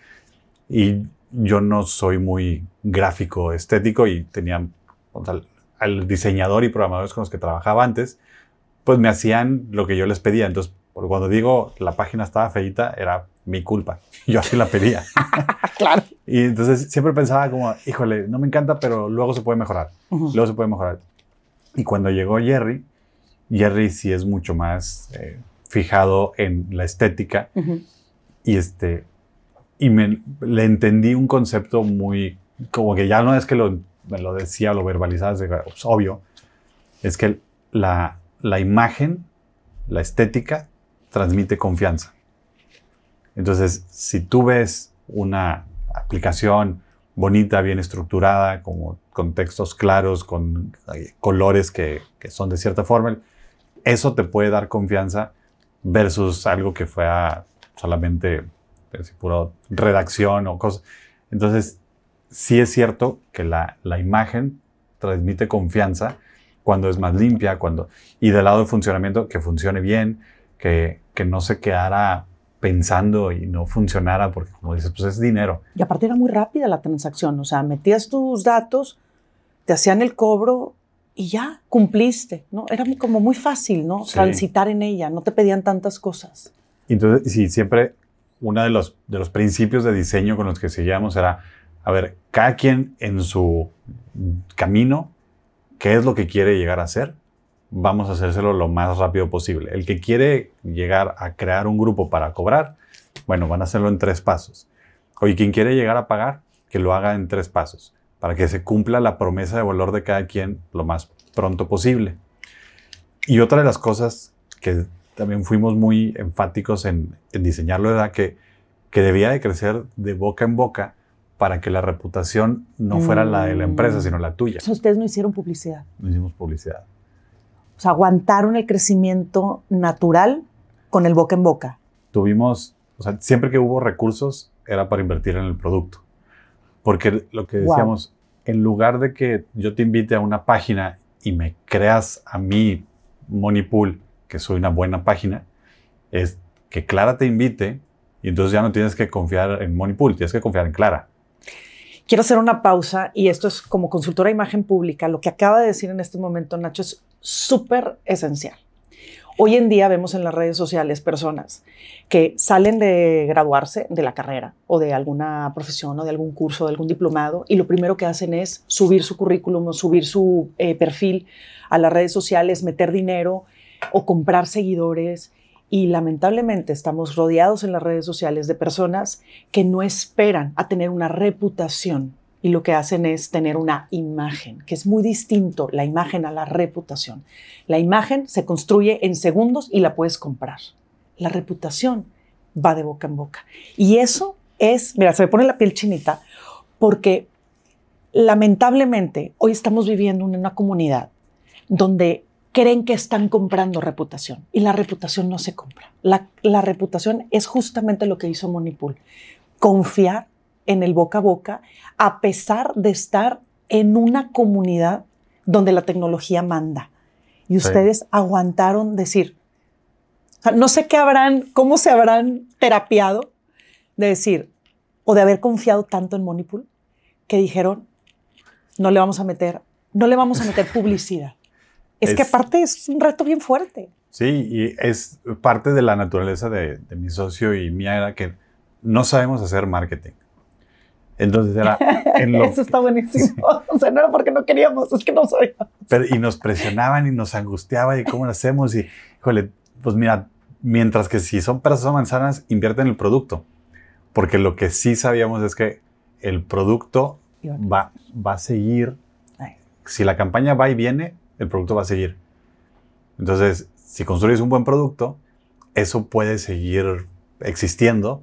Y yo no soy muy gráfico estético y tenía, o sea, al diseñador y programadores con los que trabajaba antes, pues me hacían lo que yo les pedía. Entonces, cuando digo la página estaba feíta, era mi culpa. Yo así la pedía. Claro. Y entonces siempre pensaba como, híjole, no me encanta, pero luego se puede mejorar. Luego se puede mejorar. Y cuando llegó Jerry sí es mucho más fijado en la estética. Y le entendí un concepto muy, como que ya no es que me lo decía o lo verbalizaba, es obvio, es que la imagen, la estética, transmite confianza. Entonces, si tú ves una aplicación bonita, bien estructurada, como con textos claros, con colores que son de cierta forma, eso te puede dar confianza versus algo que fuera solamente pura redacción o cosas. Entonces, sí es cierto que la imagen transmite confianza cuando es más limpia, y del lado de funcionamiento, que funcione bien, que no se quedara pensando y no funcionara, porque como dices, pues es dinero. Y aparte era muy rápida la transacción, o sea, metías tus datos, te hacían el cobro y ya, cumpliste, ¿no? Era como muy fácil, ¿no? Sí. Transitar en ella, no te pedían tantas cosas. Entonces, sí, siempre uno de los principios de diseño con los que seguíamos era, a ver, cada quien en su camino, ¿qué es lo que quiere llegar a hacer? Vamos a hacérselo lo más rápido posible. El que quiere llegar a crear un grupo para cobrar, bueno, van a hacerlo en 3 pasos. Oye, quien quiere llegar a pagar, que lo haga en 3 pasos, para que se cumpla la promesa de valor de cada quien lo más pronto posible. Y otra de las cosas que también fuimos muy enfáticos en diseñarlo era que debía de crecer de boca en boca para que la reputación no fuera la de la empresa, sino la tuya. O sea, ustedes no hicieron publicidad. No hicimos publicidad. O sea, aguantaron el crecimiento natural con el boca en boca. Tuvimos, o sea, siempre que hubo recursos era para invertir en el producto. Porque lo que decíamos, en lugar de que yo te invite a una página y me creas a mí, Moneypool, que soy una buena página, es que Clara te invite y entonces ya no tienes que confiar en Moneypool, tienes que confiar en Clara. Quiero hacer una pausa y esto es como consultora de imagen pública. Lo que acaba de decir en este momento Nacho es súper esencial. Hoy en día vemos en las redes sociales personas que salen de graduarse de la carrera o de alguna profesión o de algún curso, de algún diplomado y lo primero que hacen es subir su currículum o subir su perfil a las redes sociales, meter dinero o comprar seguidores. Y lamentablemente estamos rodeados en las redes sociales de personas que no esperan a tener una reputación y lo que hacen es tener una imagen, que es muy distinto la imagen a la reputación. La imagen se construye en segundos y la puedes comprar. La reputación va de boca en boca. Y eso es, mira, se me pone la piel chinita porque lamentablemente hoy estamos viviendo en una comunidad donde creen que están comprando reputación y la reputación no se compra. La reputación es justamente lo que hizo Moneypool. Confiar en el boca a boca a pesar de estar en una comunidad donde la tecnología manda. Y ustedes aguantaron decir, o sea, no sé cómo se habrán terapiado de decir o de haber confiado tanto en Moneypool que dijeron, no le vamos a meter publicidad. Es que aparte es un reto bien fuerte. Sí, y es parte de la naturaleza de mi socio y mía era que no sabemos hacer marketing. Entonces era... Eso está buenísimo. Sí. O sea, no era porque no queríamos, es que no sabíamos. Y nos presionaban y nos angustiaba y cómo lo hacemos. Y, híjole, pues mira, mientras que si son peras o manzanas, invierte en el producto. Porque lo que sí sabíamos es que el producto va a seguir. Si la campaña va y viene, el producto va a seguir. Entonces, si construyes un buen producto, eso puede seguir existiendo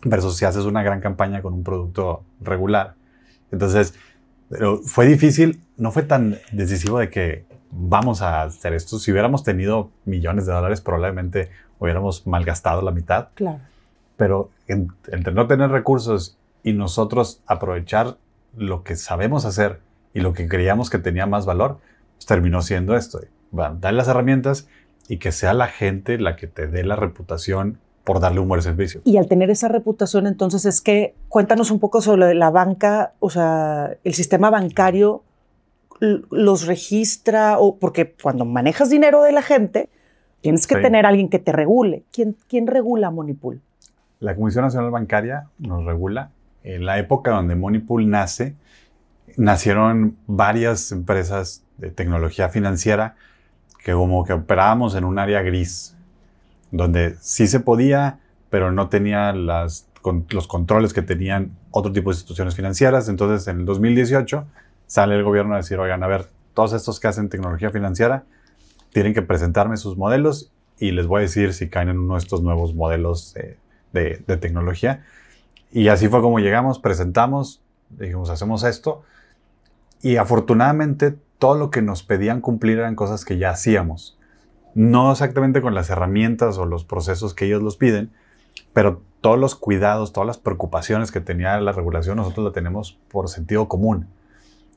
versus si haces una gran campaña con un producto regular. Entonces, fue difícil, no fue tan decisivo de que vamos a hacer esto. Si hubiéramos tenido millones de dólares, probablemente hubiéramos malgastado la mitad. Claro. Pero entre no tener recursos y nosotros aprovechar lo que sabemos hacer y lo que creíamos que tenía más valor, pues terminó siendo esto. Dale las herramientas y que sea la gente la que te dé la reputación por darle un buen servicio. Y al tener esa reputación, entonces es que cuéntanos un poco sobre la banca, o sea, el sistema bancario los registra, o porque cuando manejas dinero de la gente, tienes que tener a alguien que te regule. ¿Quién regula Moneypool? La Comisión Nacional Bancaria nos regula. En la época donde Moneypool nace, nacieron varias empresas de tecnología financiera que como que operábamos en un área gris, donde sí se podía, pero no tenía los controles que tenían otro tipo de instituciones financieras. Entonces, en el 2018, sale el gobierno a decir, oigan, a ver, todos estos que hacen tecnología financiera tienen que presentarme sus modelos y les voy a decir si caen en uno de estos nuevos modelos de tecnología. Y así fue como llegamos, presentamos, dijimos, hacemos esto. Y afortunadamente, todo lo que nos pedían cumplir eran cosas que ya hacíamos. No exactamente con las herramientas o los procesos que ellos los piden, pero todos los cuidados, todas las preocupaciones que tenía la regulación, nosotros la tenemos por sentido común.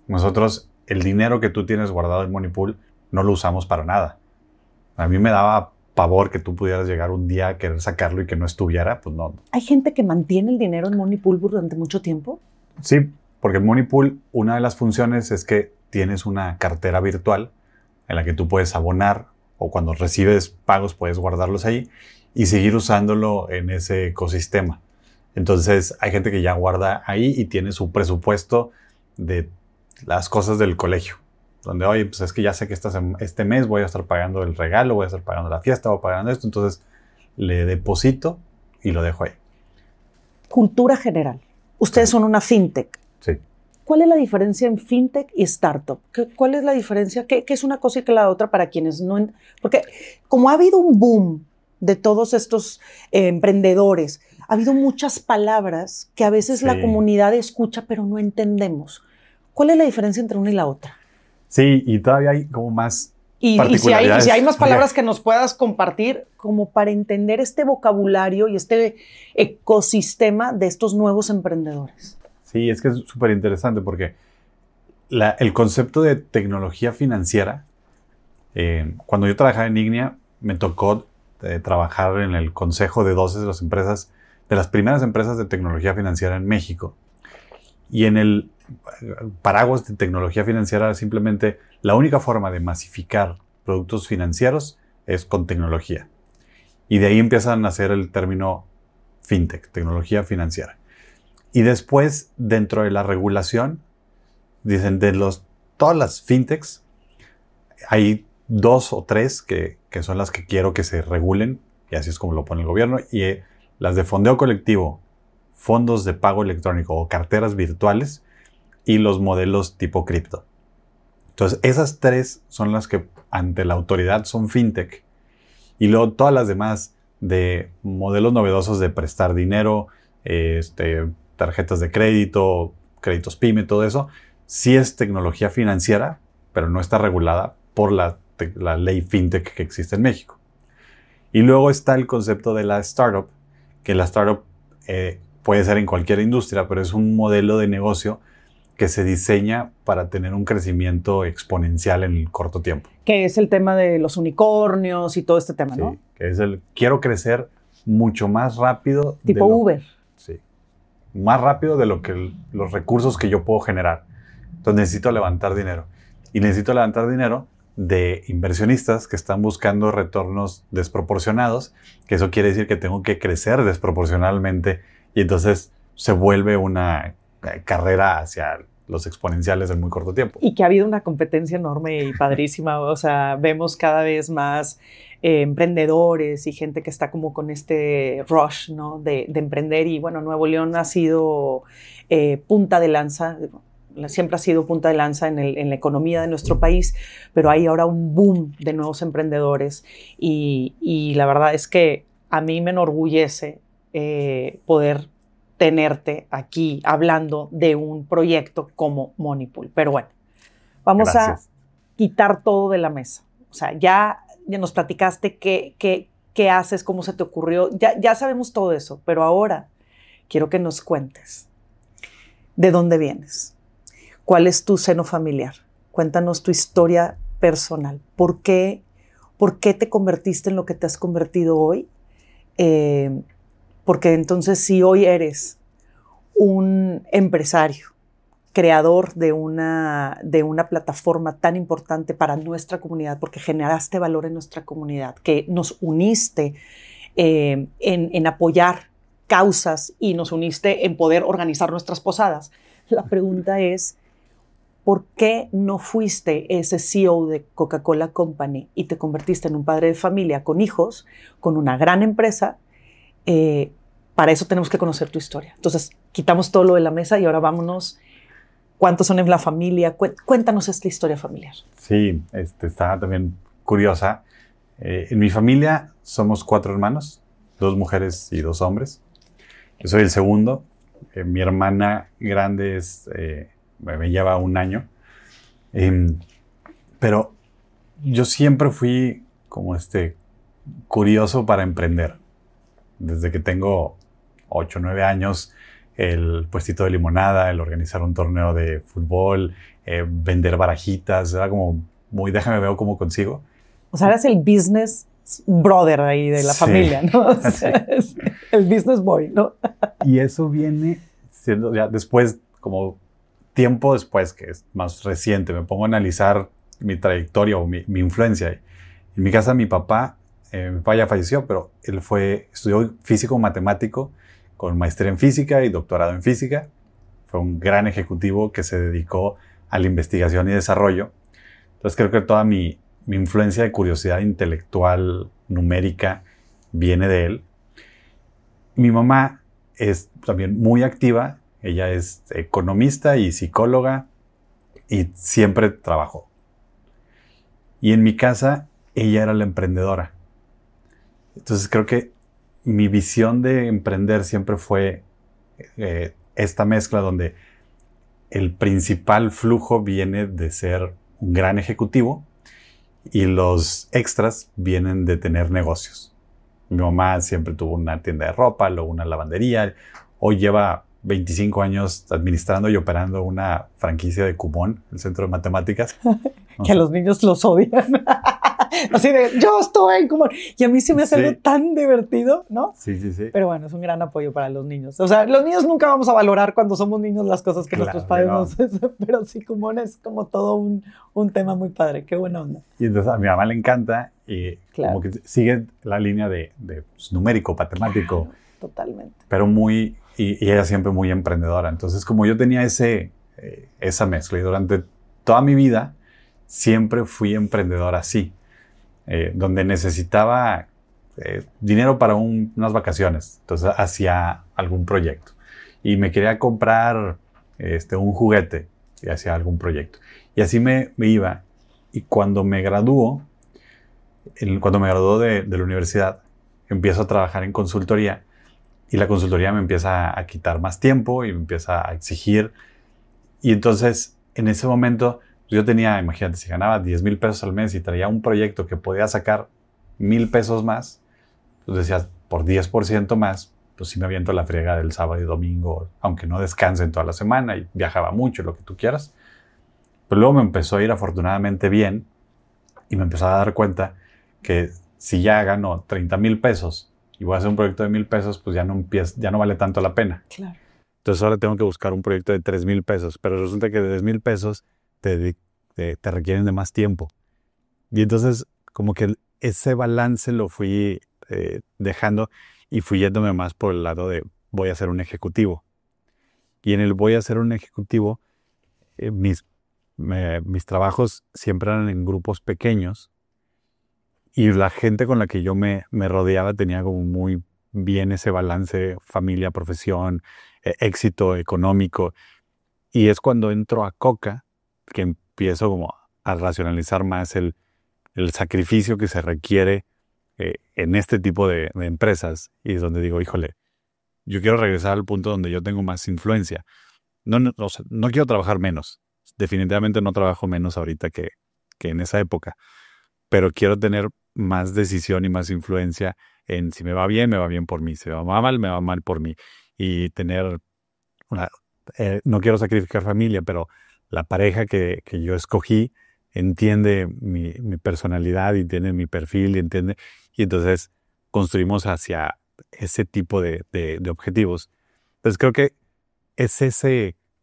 Nosotros, el dinero que tú tienes guardado en Moneypool, no lo usamos para nada. A mí me daba pavor que tú pudieras llegar un día a querer sacarlo y que no estuviera, pues no. ¿Hay gente que mantiene el dinero en Moneypool durante mucho tiempo? Sí, porque en Moneypool una de las funciones es que tienes una cartera virtual en la que tú puedes abonar o cuando recibes pagos puedes guardarlos ahí y seguir usándolo en ese ecosistema. Entonces hay gente que ya guarda ahí y tiene su presupuesto de las cosas del colegio, donde, oye, pues es que ya sé que este mes voy a estar pagando el regalo, voy a estar pagando la fiesta, voy pagando esto, entonces le deposito y lo dejo ahí. Cultura general. Ustedes son una fintech. Sí. ¿Cuál es la diferencia en fintech y startup? ¿Cuál es la diferencia? ¿Qué es una cosa y qué es la otra para quienes no? Porque como ha habido un boom de todos estos emprendedores, ha habido muchas palabras que a veces la comunidad escucha pero no entendemos. ¿Cuál es la diferencia entre una y la otra? Sí, y todavía hay como más particularidades. Y si hay más palabras que nos puedas compartir como para entender este vocabulario y este ecosistema de estos nuevos emprendedores. Sí, es que es súper interesante porque el concepto de tecnología financiera, cuando yo trabajaba en Ignea, me tocó trabajar en el consejo de 12 de las empresas, de las primeras empresas de tecnología financiera en México. Y en el paraguas de tecnología financiera, simplemente la única forma de masificar productos financieros es con tecnología. Y de ahí empieza a nacer el término fintech, tecnología financiera. Y después, dentro de la regulación, dicen todas las fintechs, hay 2 o 3 que son las que quiero que se regulen, y así es como lo pone el gobierno, y las de fondeo colectivo, fondos de pago electrónico o carteras virtuales y los modelos tipo cripto. Entonces, esas 3 son las que ante la autoridad son fintech. Y luego todas las demás de modelos novedosos de prestar dinero, tarjetas de crédito, créditos PYME, todo eso, sí es tecnología financiera, pero no está regulada por la ley fintech que existe en México. Y luego está el concepto de la startup, que la startup puede ser en cualquier industria, pero es un modelo de negocio que se diseña para tener un crecimiento exponencial en el corto tiempo. Que es el tema de los unicornios y todo este tema, ¿no? Sí, que es quiero crecer mucho más rápido. Tipo Uber. Sí. Más rápido de los recursos que yo puedo generar. Entonces necesito levantar dinero. Y necesito levantar dinero de inversionistas que están buscando retornos desproporcionados, que eso quiere decir que tengo que crecer desproporcionalmente y entonces se vuelve una carrera hacia los exponenciales en muy corto tiempo. Y que ha habido una competencia enorme y padrísima. O sea, vemos cada vez más emprendedores y gente que está como con este rush, ¿no? de emprender. Y bueno, Nuevo León ha sido punta de lanza, siempre ha sido punta de lanza en la economía de nuestro país, pero hay ahora un boom de nuevos emprendedores y la verdad es que a mí me enorgullece poder tenerte aquí hablando de un proyecto como Moneypool. Pero bueno, vamos a quitar todo de la mesa. O sea, ya nos platicaste qué haces, cómo se te ocurrió. Ya sabemos todo eso, pero ahora quiero que nos cuentes de dónde vienes. ¿Cuál es tu seno familiar? Cuéntanos tu historia personal. ¿Por qué te convertiste en lo que te has convertido hoy? porque entonces si hoy eres un empresario, creador de una plataforma tan importante para nuestra comunidad, porque generaste valor en nuestra comunidad, que nos uniste en apoyar causas y nos uniste en poder organizar nuestras posadas. La pregunta es, ¿por qué no fuiste ese CEO de Coca-Cola Company y te convertiste en un padre de familia con hijos, con una gran empresa? Para eso tenemos que conocer tu historia. Entonces, quitamos todo lo de la mesa y ahora vámonos. ¿Cuántos son en la familia? Cuéntanos esta historia familiar. Sí, está también curiosa. En mi familia somos 4 hermanos, 2 mujeres y 2 hombres. Yo soy el segundo. Mi hermana grande me lleva 1 año. Pero yo siempre fui como curioso para emprender. Desde que tengo 8 o 9 años, el puestito de limonada, el organizar un torneo de fútbol, vender barajitas, era como muy, déjame ver cómo consigo. O sea, eras el business brother ahí de la familia, ¿no? O sea, sí. El business boy, ¿no? Y eso viene siendo ya después, como tiempo después, que es más reciente, me pongo a analizar mi trayectoria o mi influencia. En mi casa, mi papá ya falleció, pero él estudió físico matemático con maestría en física y doctorado en física. Fue un gran ejecutivo que se dedicó a la investigación y desarrollo. Entonces creo que toda mi influencia de curiosidad intelectual, numérica, viene de él. Mi mamá es también muy activa. Ella es economista y psicóloga y siempre trabajó. Y en mi casa, ella era la emprendedora. Entonces creo que mi visión de emprender siempre fue esta mezcla donde el principal flujo viene de ser un gran ejecutivo y los extras vienen de tener negocios. Mi mamá siempre tuvo una tienda de ropa, luego una lavandería. Hoy lleva 25 años administrando y operando una franquicia de Kumon, el centro de matemáticas. Que a los niños los odian. Así de, yo estuve en Kumon. Y a mí se me hace algo tan divertido, ¿no? Sí. Pero bueno, es un gran apoyo para los niños. O sea, los niños nunca vamos a valorar cuando somos niños las cosas que nuestros padres nos hacen. Pero sí, Kumon es como todo un tema muy padre. Qué buena onda. Y entonces a mi mamá le encanta y como que sigue la línea de numérico, matemático. Claro, totalmente. Pero y ella siempre muy emprendedora. Entonces, como yo tenía esa mezcla y durante toda mi vida siempre fui emprendedor así, donde necesitaba dinero para unas vacaciones. Entonces, hacía algún proyecto. Y me quería comprar un juguete y hacía algún proyecto. Y así me iba. Y cuando me graduó de la universidad, empiezo a trabajar en consultoría. Y la consultoría me empieza a quitar más tiempo y me empieza a exigir. Y entonces, en ese momento, yo tenía, imagínate, si ganaba 10,000 pesos al mes y traía un proyecto que podía sacar 1,000 pesos más, pues decías, por 10% más, pues sí me aviento la friega del sábado y domingo, aunque no descanse en toda la semana y viajaba mucho, lo que tú quieras. Pero luego me empezó a ir afortunadamente bien y me empezó a dar cuenta que si ya gano 30,000 pesos y voy a hacer un proyecto de 1,000 pesos, pues ya no vale tanto la pena. Claro. Entonces ahora tengo que buscar un proyecto de 3,000 pesos, pero resulta que de 10,000 pesos te requieren de más tiempo. Y entonces como que ese balance lo fui dejando y fui yéndome más por el lado de voy a ser un ejecutivo. Y en el voy a ser un ejecutivo, mis trabajos siempre eran en grupos pequeños. Y la gente con la que yo me rodeaba tenía como muy bien ese balance familia, profesión, éxito económico. Y es cuando entro a Coca que empiezo como a racionalizar más el sacrificio que se requiere en este tipo de empresas. Y es donde digo, híjole, yo quiero regresar al punto donde yo tengo más influencia. O sea, no quiero trabajar menos. Definitivamente no trabajo menos ahorita que en esa época. Pero quiero tener más decisión y más influencia en si me va bien por mí. Si me va mal por mí. Y tener no quiero sacrificar familia, pero la pareja que yo escogí entiende mi personalidad, entiende mi perfil, y entonces construimos hacia ese tipo de objetivos. Entonces creo que es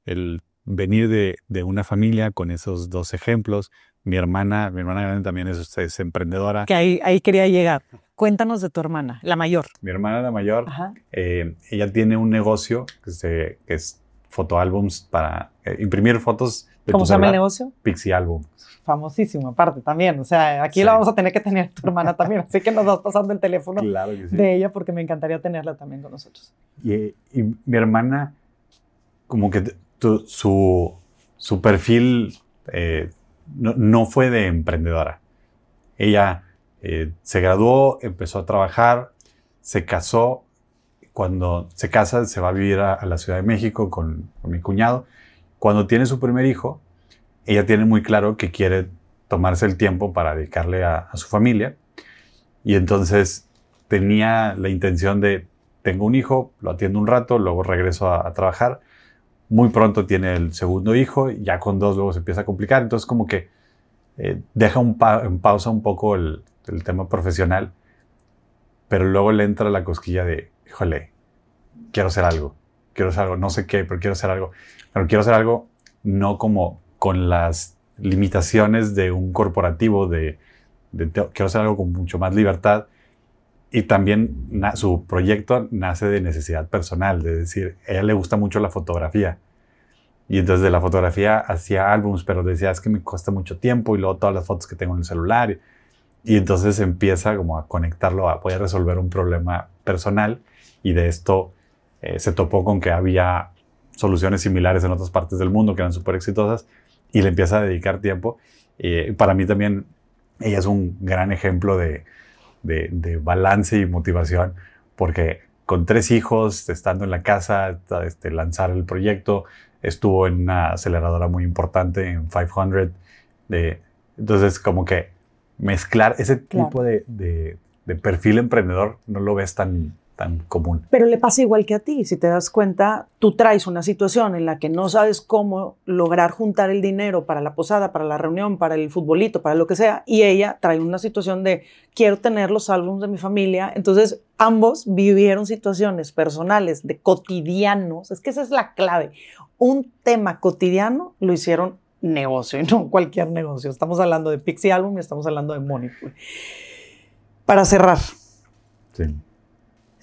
el venir de una familia con esos dos ejemplos. Mi hermana grande también es emprendedora. Que ahí quería llegar. Cuéntanos de tu hermana, la mayor. Mi hermana, la mayor, ella tiene un negocio que es fotoálbums para imprimir fotos de ¿Cómo tu se llama el celular. negocio? Pixie Album. Famosísimo, aparte también. O sea, aquí la vamos a tener que tener tu hermana también. Así que nos vas pasando el teléfono Claro que sí. de ella porque me encantaría tenerla también con nosotros. Y mi hermana, como que su perfil no fue de emprendedora. Ella se graduó, empezó a trabajar, se casó. Cuando se casa, se va a vivir a la Ciudad de México con mi cuñado. Cuando tiene su primer hijo, ella tiene muy claro que quiere tomarse el tiempo para dedicarle a su familia. Y entonces tenía la intención de, tengo un hijo, lo atiendo un rato, luego regreso a trabajar. Muy pronto tiene el segundo hijo, ya con 2 luego se empieza a complicar. Entonces como que deja en pausa un poco el tema profesional, pero luego le entra la cosquilla de, híjole, quiero hacer algo, no sé qué, pero quiero hacer algo. Pero quiero hacer algo no como con las limitaciones de un corporativo, quiero hacer algo con mucho más libertad. Y también su proyecto nace de necesidad personal, de decir, a ella le gusta mucho la fotografía. Y entonces de la fotografía hacía álbums, pero decía, es que me cuesta mucho tiempo y luego todas las fotos que tengo en el celular. Y entonces empieza como a conectarlo a poder resolver un problema personal. Y de esto se topó con que había soluciones similares en otras partes del mundo que eran súper exitosas y le empieza a dedicar tiempo. Para mí también ella es un gran ejemplo de balance y motivación, porque con 3 hijos, estando en la casa, lanzar el proyecto, estuvo en una aceleradora muy importante, en 500. Entonces, como que mezclar ese tipo de perfil emprendedor no lo ves tan común. Pero le pasa igual que a ti. Si te das cuenta, tú traes una situación en la que no sabes cómo lograr juntar el dinero para la posada, para la reunión, para el futbolito, para lo que sea, y ella trae una situación de quiero tener los álbumes de mi familia. Entonces, ambos vivieron situaciones personales, de cotidianos. Es que esa es la clave. Un tema cotidiano lo hicieron negocio, y no cualquier negocio. Estamos hablando de Pixie Album y estamos hablando de Moneypool. Para cerrar. Sí.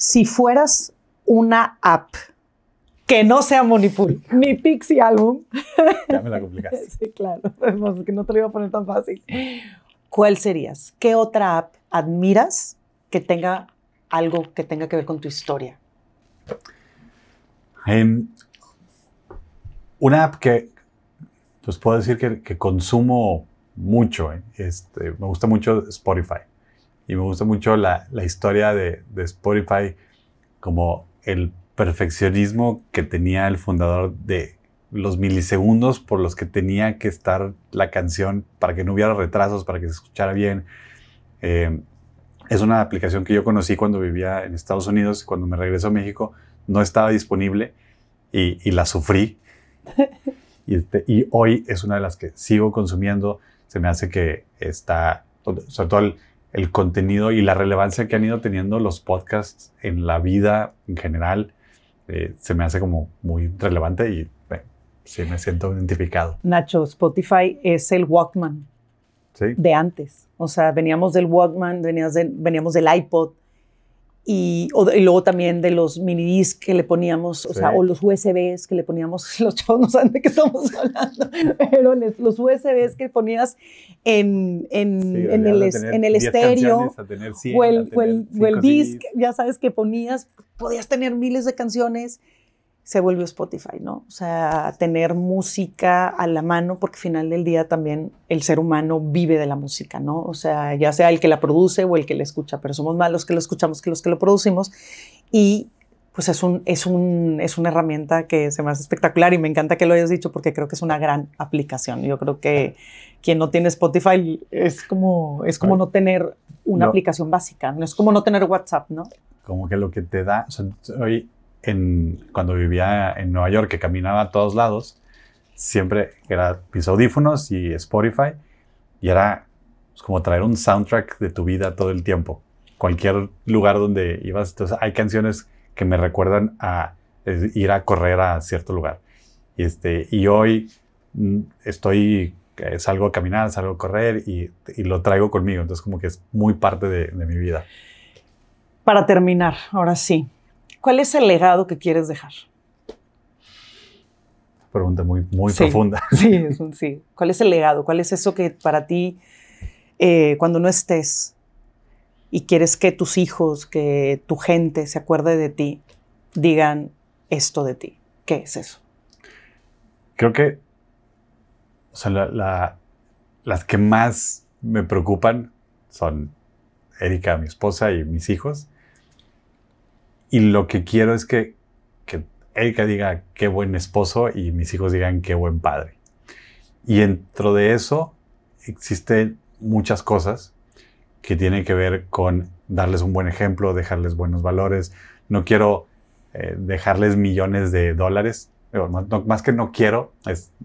Si fueras una app que no sea Moneypool ni Pixie Album. Ya me la complicaste. Sí, claro. Es que no te lo iba a poner tan fácil. ¿Cuál serías? ¿Qué otra app admiras que tenga algo que tenga que ver con tu historia? Una app que pues puedo decir que consumo mucho. Me gusta mucho Spotify. Y me gusta mucho la historia de Spotify, como el perfeccionismo que tenía el fundador de los milisegundos por los que tenía que estar la canción para que no hubiera retrasos, para que se escuchara bien. Es una aplicación que yo conocí cuando vivía en Estados Unidos. Cuando me regreso a México no estaba disponible y la sufrí. Y hoy es una de las que sigo consumiendo. Se me hace que está, sobre todo el contenido y la relevancia que han ido teniendo los podcasts en la vida en general, se me hace como muy relevante y sí me siento identificado. Nacho, Spotify es el Walkman, ¿sí?, de antes. O sea, veníamos del Walkman, veníamos del iPod y luego también de los minidiscs que le poníamos, o sea, o los USBs que le poníamos. Los chavos no saben de qué estamos hablando, pero los USBs que ponías en el estéreo o el disc, ya sabes, que ponías, podías tener miles de canciones. Se volvió Spotify, ¿no? O sea, tener música a la mano, porque al final del día también el ser humano vive de la música, ¿no? O sea, ya sea el que la produce o el que la escucha, pero somos más los que lo escuchamos que los que lo producimos. Y pues es una herramienta que se me hace espectacular y me encanta que lo hayas dicho porque creo que es una gran aplicación. Yo creo que quien no tiene Spotify es como no tener una aplicación básica, no es como no tener WhatsApp, ¿no? Como que lo que te da, o sea, hoy cuando vivía en Nueva York, que caminaba a todos lados, siempre era mis audífonos y Spotify, y era como traer un soundtrack de tu vida todo el tiempo. cualquier lugar donde ibas. Entonces hay canciones que me recuerdan a ir a correr a cierto lugar. Y hoy salgo a caminar, salgo a correr y lo traigo conmigo. Entonces como que es muy parte de mi vida. Para terminar, ahora sí, ¿cuál es el legado que quieres dejar? Pregunta muy profunda. Sí, es un sí. ¿Cuál es el legado? ¿Cuál es eso que para ti, cuando no estés y quieres que tus hijos, que tu gente se acuerde de ti, digan esto de ti? ¿Qué es eso? Creo que las que más me preocupan son Erika, mi esposa, y mis hijos. Y lo que quiero es que Erika diga qué buen esposo y mis hijos digan qué buen padre. Y dentro de eso existen muchas cosas que tienen que ver con darles un buen ejemplo, dejarles buenos valores. No quiero dejarles millones de dólares. Más que no quiero,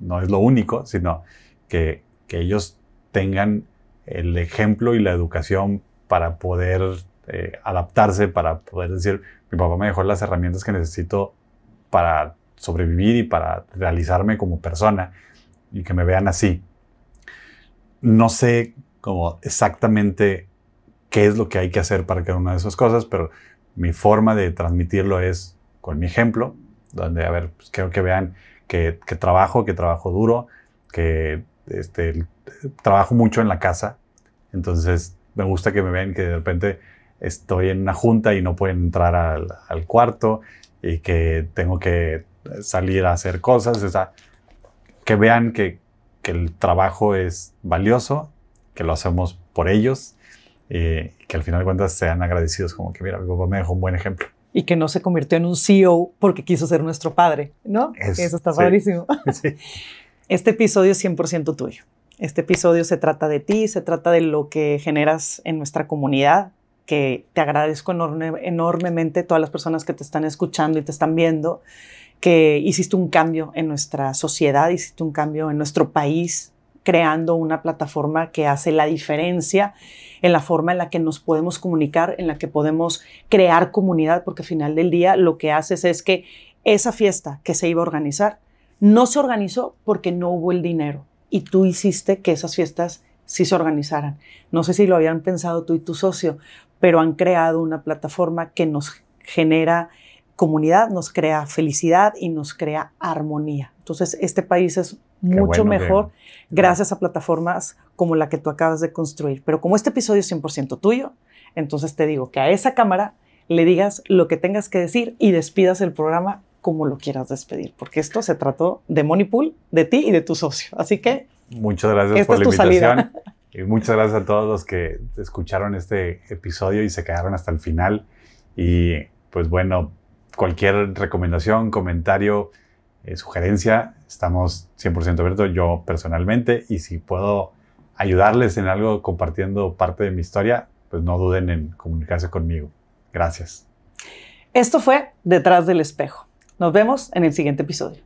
no es lo único, sino que ellos tengan el ejemplo y la educación para poder adaptarse, para poder decir, mi papá me dejó las herramientas que necesito para sobrevivir y para realizarme como persona, y que me vean así. No sé como exactamente qué es lo que hay que hacer para cada una de esas cosas, pero mi forma de transmitirlo es con mi ejemplo, donde, pues quiero que vean que trabajo duro, que trabajo mucho en la casa. Entonces me gusta que me vean que de repente estoy en una junta y no pueden entrar al cuarto y que tengo que salir a hacer cosas. O sea, que vean que el trabajo es valioso, que lo hacemos por ellos, que al final de cuentas sean agradecidos, como que mira, mi papá me dejó un buen ejemplo. Y que no se convirtió en un CEO porque quiso ser nuestro padre, ¿no? Eso está padrísimo. Sí. Este episodio es 100% tuyo. Este episodio se trata de ti, se trata de lo que generas en nuestra comunidad, que te agradezco enormemente todas las personas que te están escuchando y te están viendo, que hiciste un cambio en nuestra sociedad, hiciste un cambio en nuestro país, creando una plataforma que hace la diferencia en la forma en la que nos podemos comunicar, en la que podemos crear comunidad, porque al final del día lo que haces es que esa fiesta que se iba a organizar no se organizó porque no hubo el dinero, y tú hiciste que esas fiestas sí se organizaran. No sé si lo habían pensado tú y tu socio, pero han creado una plataforma que nos genera comunidad, nos crea felicidad y nos crea armonía. Entonces, este país es mucho mejor gracias a plataformas como la que tú acabas de construir. Pero como este episodio es 100% tuyo, entonces te digo que a esa cámara le digas lo que tengas que decir y despidas el programa como lo quieras despedir, porque esto se trató de Money Pool, de ti y de tu socio. Así que muchas gracias por la invitación. Y muchas gracias a todos los que escucharon este episodio y se quedaron hasta el final. Y pues bueno, cualquier recomendación, comentario, sugerencia, estamos 100% abiertos, yo personalmente. Y si puedo ayudarles en algo compartiendo parte de mi historia, pues no duden en comunicarse conmigo. Gracias. Esto fue Detrás del Espejo. Nos vemos en el siguiente episodio.